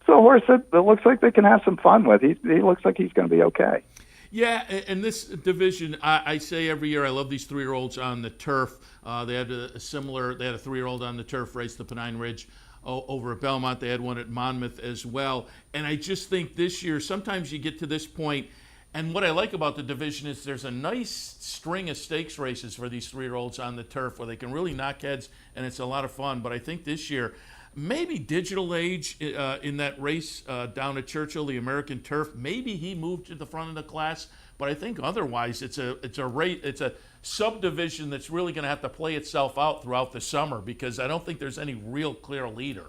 so a horse that it looks like they can have some fun with. He looks like he's going to be okay. Yeah, in this division, I say every year I love these 3-year-olds on the turf. They had a 3-year-old on the turf race, the Pennine Ridge, over at Belmont. They had one at Monmouth as well. And I just think this year, sometimes you get to this point. And what I like about the division is there's a nice string of stakes races for these 3-year-olds on the turf where they can really knock heads, and it's a lot of fun. But I think this year, maybe Digital Age in that race down at Churchill, the American Turf, maybe he moved to the front of the class. But I think otherwise, it's a subdivision that's really going to have to play itself out throughout the summer, because I don't think there's any real clear leader.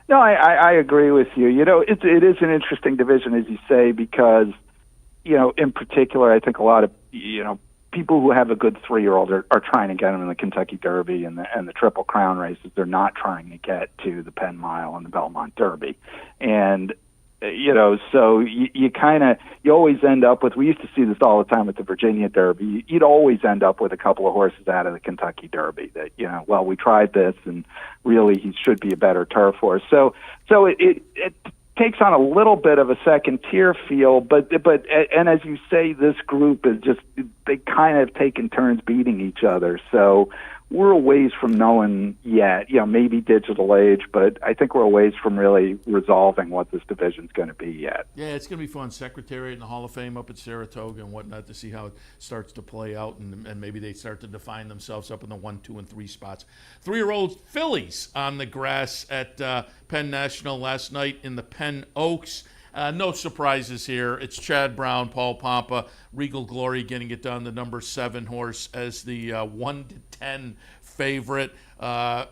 No, I agree with you. It is an interesting division, as you say, because in particular, I think a lot of, people who have a good 3-year-old are trying to get them in the Kentucky Derby and the Triple Crown races. They're not trying to get to the Penn Mile and the Belmont Derby. And, so you always end up with, we used to see this all the time with the Virginia Derby. You'd always end up with a couple of horses out of the Kentucky Derby that, we tried this and really he should be a better turf horse. So it takes on a little bit of a second tier feel, but as you say, this group is just, they kind of taken turns beating each other. So we're a ways from knowing yet, maybe Digital Age, but I think we're a ways from really resolving what this division's going to be yet. Yeah, it's going to be fun. Secretariat and the Hall of Fame up at Saratoga and whatnot to see how it starts to play out, and maybe they start to define themselves up in the 1, 2, and 3 spots. 3-year-old fillies on the grass at Penn National last night in the Penn Oaks. No surprises here. It's Chad Brown, Paul Pompa, Regal Glory getting it done, the number 7 horse as the 1-10 favorite.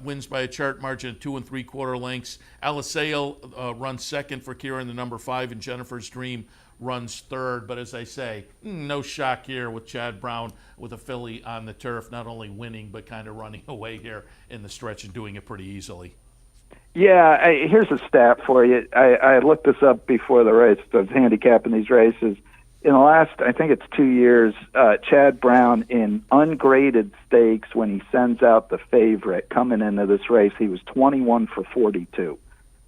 Wins by a chart margin of 2 3/4 lengths. Alisale runs second for Kieran, the number 5, and Jennifer's Dream runs third. But as I say, no shock here with Chad Brown with a filly on the turf, not only winning but kind of running away here in the stretch and doing it pretty easily. Yeah, here's a stat for you. I looked this up before the race. I was handicapping these races. In the last, I think it's 2 years, Chad Brown in ungraded stakes, when he sends out the favorite coming into this race, he was 21 for 42.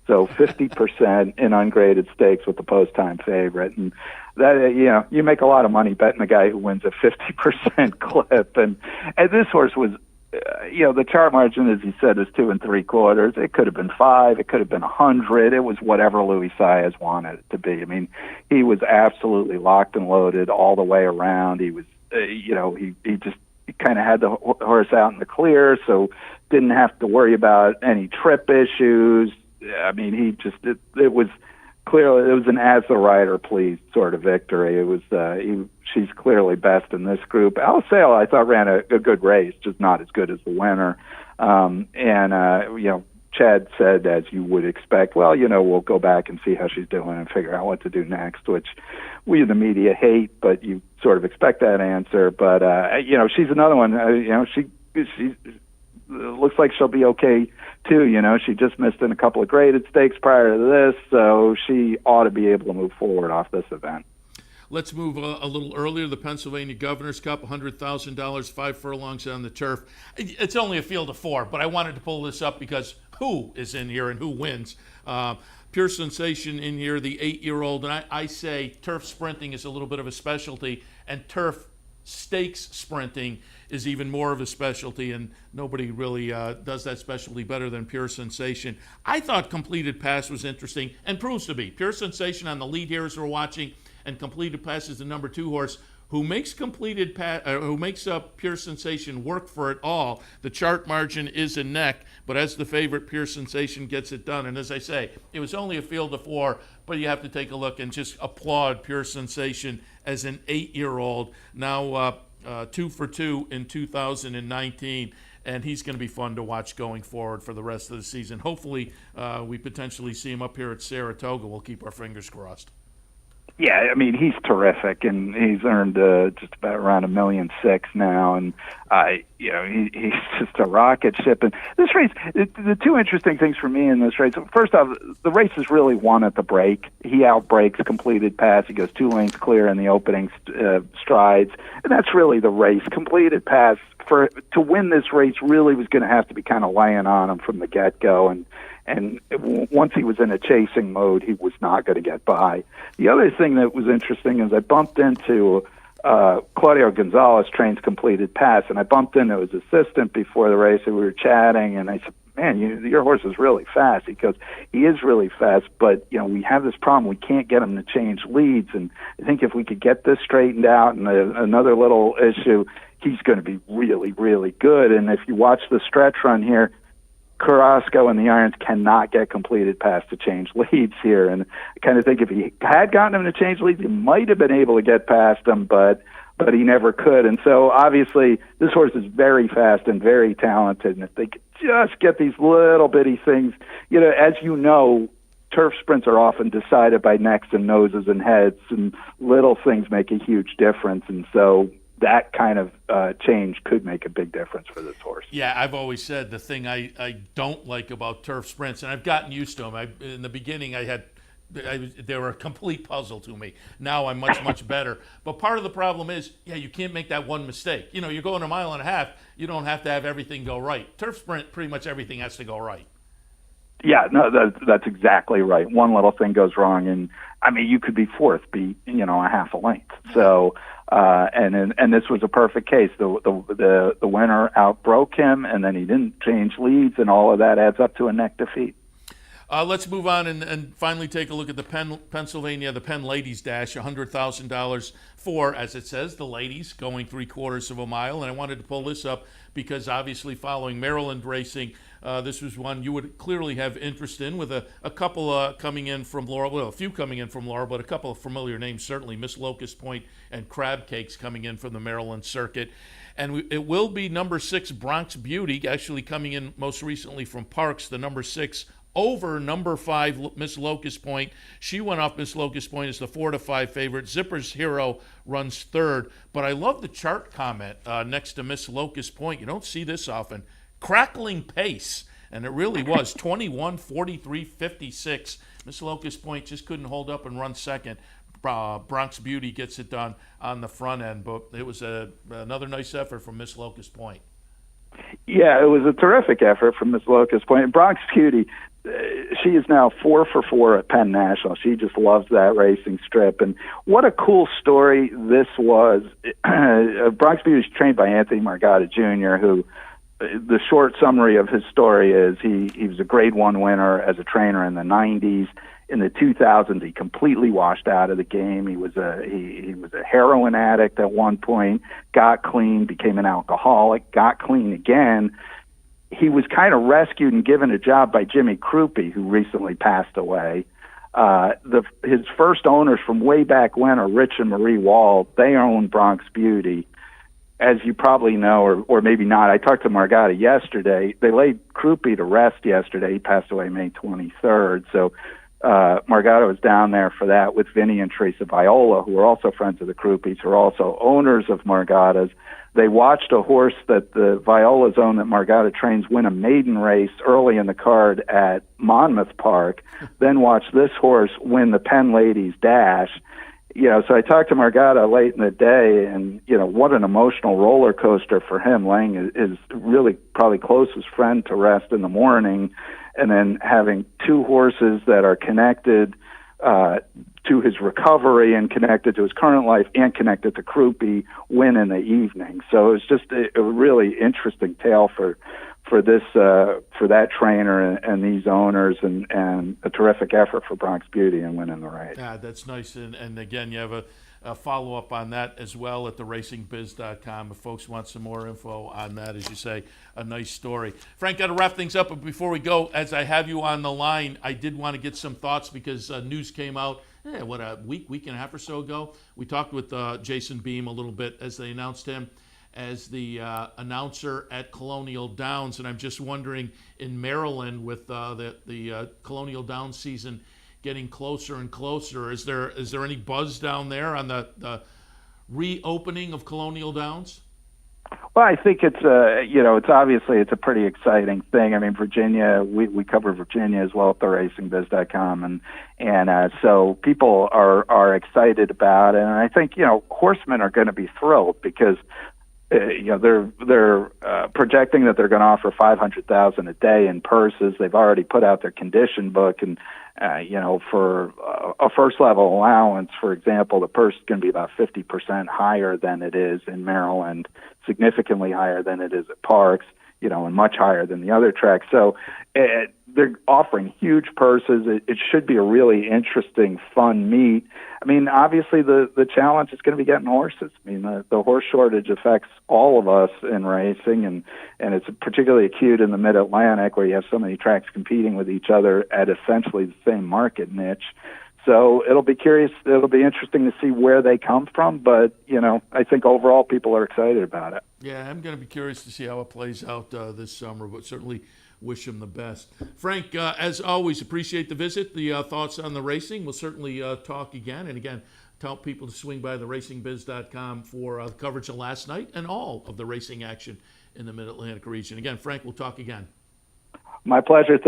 So 50% in ungraded stakes with the post-time favorite. And that, you make a lot of money betting a guy who wins a 50% clip. And this horse was, the chart margin, as he said, is 2 3/4. It could have been 5. It could have been 100. It was whatever Louis Saez wanted it to be. I mean, he was absolutely locked and loaded all the way around. He was, he just kind of had the horse out in the clear, so didn't have to worry about any trip issues. I mean, it was clearly, it was an as the rider pleased sort of victory. It was, she's clearly best in this group. Alisale, I thought, ran a good race, just not as good as the winner. Chad said, as you would expect, well, we'll go back and see how she's doing and figure out what to do next, which we in the media hate, but you sort of expect that answer. But, she's another one, she looks like she'll be okay too. She just missed in a couple of graded stakes prior to this, so she ought to be able to move forward off this event. Let's move a little earlier. The Pennsylvania Governor's Cup, $100,000, 5 furlongs on the turf. It's only a field of 4, but I wanted to pull this up because who is in here and who wins? Pure Sensation in here, the 8-year-old. And I say turf sprinting is a little bit of a specialty, and turf stakes sprinting is even more of a specialty, and nobody really does that specialty better than Pure Sensation. I thought Completed Pass was interesting, and proves to be. Pure Sensation on the lead here as we're watching. and Completed Pass is the number 2 horse who makes Pure Sensation work for it all. The chart margin is a neck, but as the favorite, Pure Sensation gets it done. And as I say, it was only a field of 4, but you have to take a look and just applaud Pure Sensation as an 8-year-old. Now 2 for 2 in 2019. And he's going to be fun to watch going forward for the rest of the season. Hopefully, we potentially see him up here at Saratoga. We'll keep our fingers crossed. Yeah, I mean, he's terrific, and he's earned just about around $1.6 million now, and he's just a rocket ship. And this race, the two interesting things for me in this race: first off, the race is really won at the break. He outbreaks Completed Pass. He goes 2 lengths clear in the opening strides, and that's really the race. Completed Pass to win this race really was going to have to be kind of laying on him from the get-go, and once he was in a chasing mode, he was not going to get by. The other thing that was interesting is I bumped into Claudio Gonzalez, trains Completed Pass, and I bumped into his assistant before the race, and we were chatting, and I said, man, your horse is really fast. He goes, he is really fast, but we have this problem. We can't get him to change leads, and I think if we could get this straightened out and another little issue, he's going to be really, really good. And if you watch the stretch run here, Carrasco and the Irons cannot get Completed Pass to change leads here. And I kind of think if he had gotten him to change leads, he might have been able to get past him, but he never could. And so obviously this horse is very fast and very talented. And if they could just get these little bitty things, as you know, turf sprints are often decided by necks and noses and heads, and little things make a huge difference. And so that kind of change could make a big difference for this horse. Yeah, I've always said the thing I don't like about turf sprints, and I've gotten used to them. In the beginning, they were a complete puzzle to me. Now I'm much better. But part of the problem is, you can't make that one mistake. You're going a mile and a half. You don't have to have everything go right. Turf sprint, pretty much everything has to go right. Yeah, no, that's exactly right. One little thing goes wrong, and I mean, you could be fourth, a half a length. So, and this was a perfect case. The winner outbroke him, and then he didn't change leads, and all of that adds up to a neck defeat. Let's move on and finally take a look at the Penn Ladies Dash, $100,000 for, as it says, the ladies going 3/4 of a mile. And I wanted to pull this up because obviously following Maryland racing, this was one you would clearly have interest in, with a couple coming in from Laurel, well, a few coming in from Laurel, but a couple of familiar names certainly, Miss Locust Point and Crab Cakes coming in from the Maryland circuit. And it will be number 6 Bronx Beauty, actually coming in most recently from Parks, the number 6 over number 5 Miss Locust Point. She went off Miss Locust Point as the 4-5 favorite. Zipper's Hero runs 3rd. But I love the chart comment next to Miss Locust Point. You don't see this often. Crackling pace. And it really was 21, 43, 56. Miss Locust Point just couldn't hold up and run second. Bronx Beauty gets it done on the front end. But it was another nice effort from Miss Locust Point. Yeah, it was a terrific effort from Miss Locust Point. Bronx Beauty, she is now 4 for 4 at Penn National. She just loves that racing strip. And what a cool story this was. Bronx Beauty is trained by Anthony Margada Jr., who the short summary of his story is he was a Grade 1 winner as a trainer in the 90s. In the 2000s, he completely washed out of the game. He was a heroin addict at one point, got clean, became an alcoholic, got clean again. He was kind of rescued and given a job by Jimmy Krupe, who recently passed away. His first owners from way back when are Rich and Marie Wall. They own Bronx Beauty. As you probably know, or maybe not, I talked to Margada yesterday. They laid Krupe to rest yesterday. He passed away May 23rd. So Margada was down there for that with Vinny and Teresa Viola, who are also friends of the Krupes, who are also owners of Margada's. They watched a horse that the Violas own that Margada trains win a maiden race early in the card at Monmouth Park, then watched this horse win the Penn Ladies Dash. So I talked to Margada late in the day, and, what an emotional roller coaster for him, laying his really probably closest friend to rest in the morning, and then having 2 horses that are connected to his recovery and connected to his current life and connected to Krupe win in the evening. So it's just a really interesting tale for for this for that trainer and these owners, and a terrific effort for Bronx Beauty in winning the race. Yeah, that's nice. And again, you have a follow-up on that as well at theracingbiz.com if folks want some more info on that. As you say, a nice story. Frank, got to wrap things up, but before we go, as I have you on the line, I did want to get some thoughts because news came out, a week and a half or so ago. We talked with Jason Beam a little bit as they announced him as the announcer at Colonial Downs, and I'm just wondering, in Maryland with the Colonial Downs season getting closer and closer, is there any buzz down there on the reopening of Colonial Downs? Well, I think it's it's a pretty exciting thing. I mean, Virginia, we cover Virginia as well at theracingbiz.com, and so people are excited about it, and I think horsemen are going to be thrilled because they're projecting that they're going to offer $500,000 a day in purses. They've already put out their condition book, and for a first level allowance, for example, the purse is going to be about 50% higher than it is in Maryland, significantly higher than it is at Parks, and much higher than the other tracks. So they're offering huge purses. It should be a really interesting, fun meet. I mean, obviously the challenge is going to be getting horses. I mean, the horse shortage affects all of us in racing, and it's particularly acute in the Mid-Atlantic where you have so many tracks competing with each other at essentially the same market niche. So it'll be interesting to see where they come from, but, I think overall people are excited about it. Yeah, I'm going to be curious to see how it plays out this summer, but certainly wish him the best. Frank, as always, appreciate the visit, the thoughts on the racing. We'll certainly talk again. And again, tell people to swing by theracingbiz.com for coverage of last night and all of the racing action in the Mid-Atlantic region. Again, Frank, we'll talk again. My pleasure.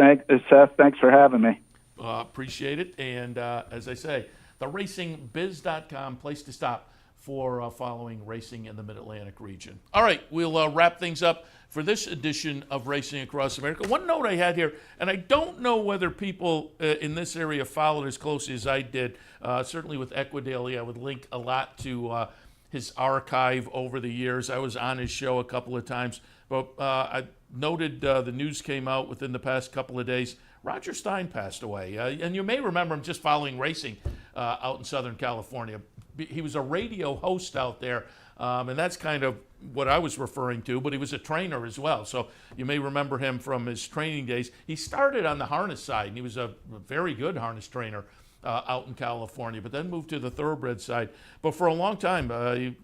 Seth. Thanks for having me. Appreciate it. And as I say, theracingbiz.com, place to stop for following racing in the Mid-Atlantic region. All right, we'll wrap things up for this edition of Racing Across America. One note I had here, and I don't know whether people in this area followed as closely as I did. Certainly with Equidaily, I would link a lot to his archive over the years. I was on his show a couple of times, but I noted the news came out within the past couple of days. Roger Stein passed away, and you may remember him just following racing out in Southern California. He was a radio host out there, and that's kind of what I was referring to, but he was a trainer as well. So you may remember him from his training days. He started on the harness side, and he was a very good harness trainer out in California, but then moved to the thoroughbred side. But for a long time, I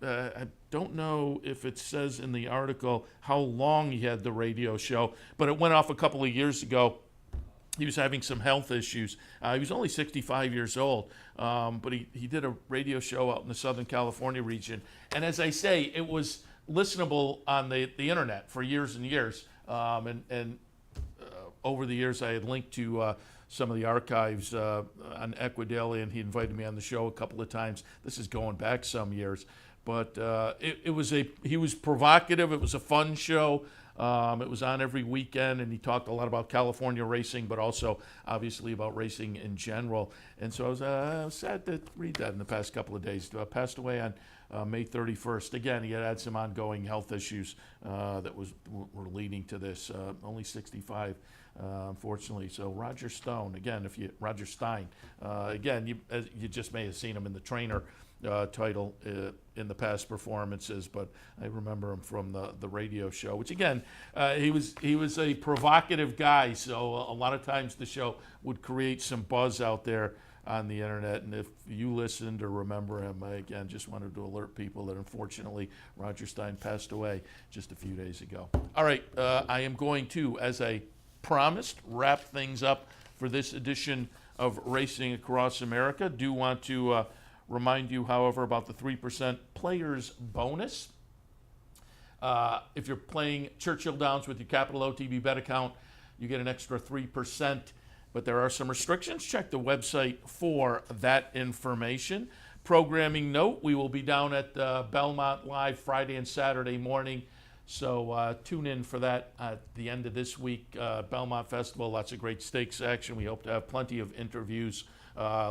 don't know if it says in the article how long he had the radio show, but it went off a couple of years ago. He was having some health issues. He was only 65 years old, but he did a radio show out in the Southern California region. And as I say, it was listenable on the internet for years and years. And over the years, I had linked to some of the archives on Equidaily, and he invited me on the show a couple of times. This is going back some years. But he was provocative. It was a fun show. It was on every weekend, and he talked a lot about California racing, but also obviously about racing in general. And so I was sad to read that in the past couple of days. Passed away on May 31st. Again, he had some ongoing health issues that were leading to this. Only 65, unfortunately. So Roger Stein, again, you just may have seen him in the trainer title in the past performances, but I remember him from the radio show, which again, he was a provocative guy, so a lot of times the show would create some buzz out there on the internet, and if you listened or remember him, I again just wanted to alert people that unfortunately Roger Stein passed away just a few days ago. All right, I am going to, as I promised, wrap things up for this edition of Racing Across America. Do want to remind you, however, about the 3% players bonus. If you're playing Churchill Downs with your Capital OTB bet account, you get an extra 3%, but there are some restrictions. Check the website for that information. Programming note, we will be down at Belmont Live Friday and Saturday morning, so tune in for that at the end of this week. Belmont Festival, lots of great stakes action. We hope to have plenty of interviews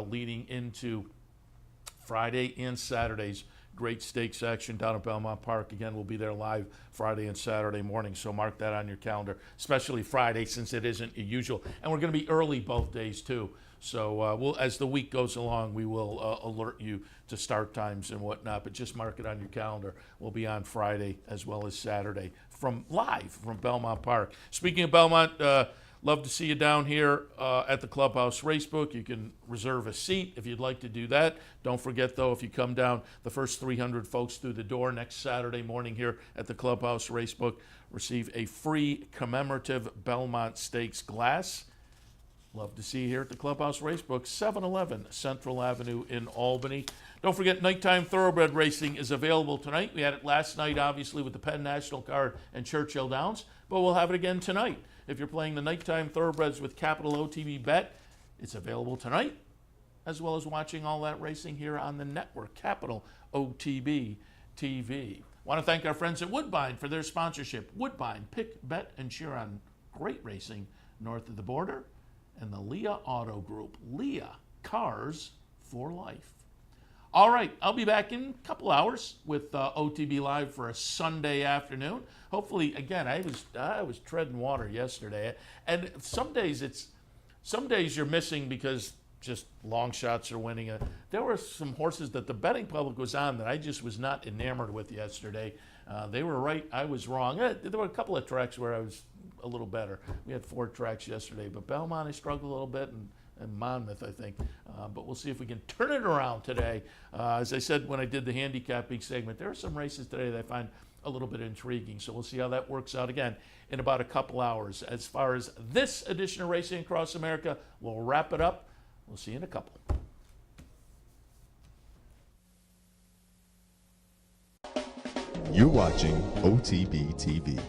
leading into Friday and Saturday's great stakes action down at Belmont Park. Again, we'll be there live Friday and Saturday morning, so mark that on your calendar, especially Friday since it isn't usual. And we're going to be early both days too. So we'll, as the week goes along, we will alert you to start times and whatnot, but just mark it on your calendar. We'll be on Friday as well as Saturday live from Belmont Park. Speaking of Belmont, love to see you down here at the Clubhouse Racebook. You can reserve a seat if you'd like to do that. Don't forget, though, if you come down, the first 300 folks through the door next Saturday morning here at the Clubhouse Racebook receive a free commemorative Belmont Stakes glass. Love to see you here at the Clubhouse Racebook, 711 Central Avenue in Albany. Don't forget, nighttime thoroughbred racing is available tonight. We had it last night, obviously, with the Penn National card and Churchill Downs, but we'll have it again tonight. If you're playing the nighttime thoroughbreds with Capital OTB Bet, it's available tonight, as well as watching all that racing here on the network, Capital OTB TV. Want to thank our friends at Woodbine for their sponsorship. Woodbine, pick, bet, and cheer on great racing north of the border. And the Leah Auto Group. Leah, cars for life. All right, I'll be back in a couple hours with OTB Live for a Sunday afternoon. Hopefully, again, I was treading water yesterday, and some days you're missing because just long shots are winning. There were some horses that the betting public was on that I just was not enamored with yesterday. They were right, I was wrong. There were a couple of tracks where I was a little better. We had 4 tracks yesterday, but Belmont I struggled a little bit, and Monmouth, I think. But we'll see if we can turn it around today. As I said when I did the handicapping segment, there are some races today that I find a little bit intriguing. So we'll see how that works out again in about a couple hours. As far as this edition of Racing Across America, we'll wrap it up. We'll see you in a couple. You're watching OTB TV,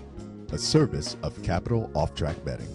a service of Capital Off-Track Betting.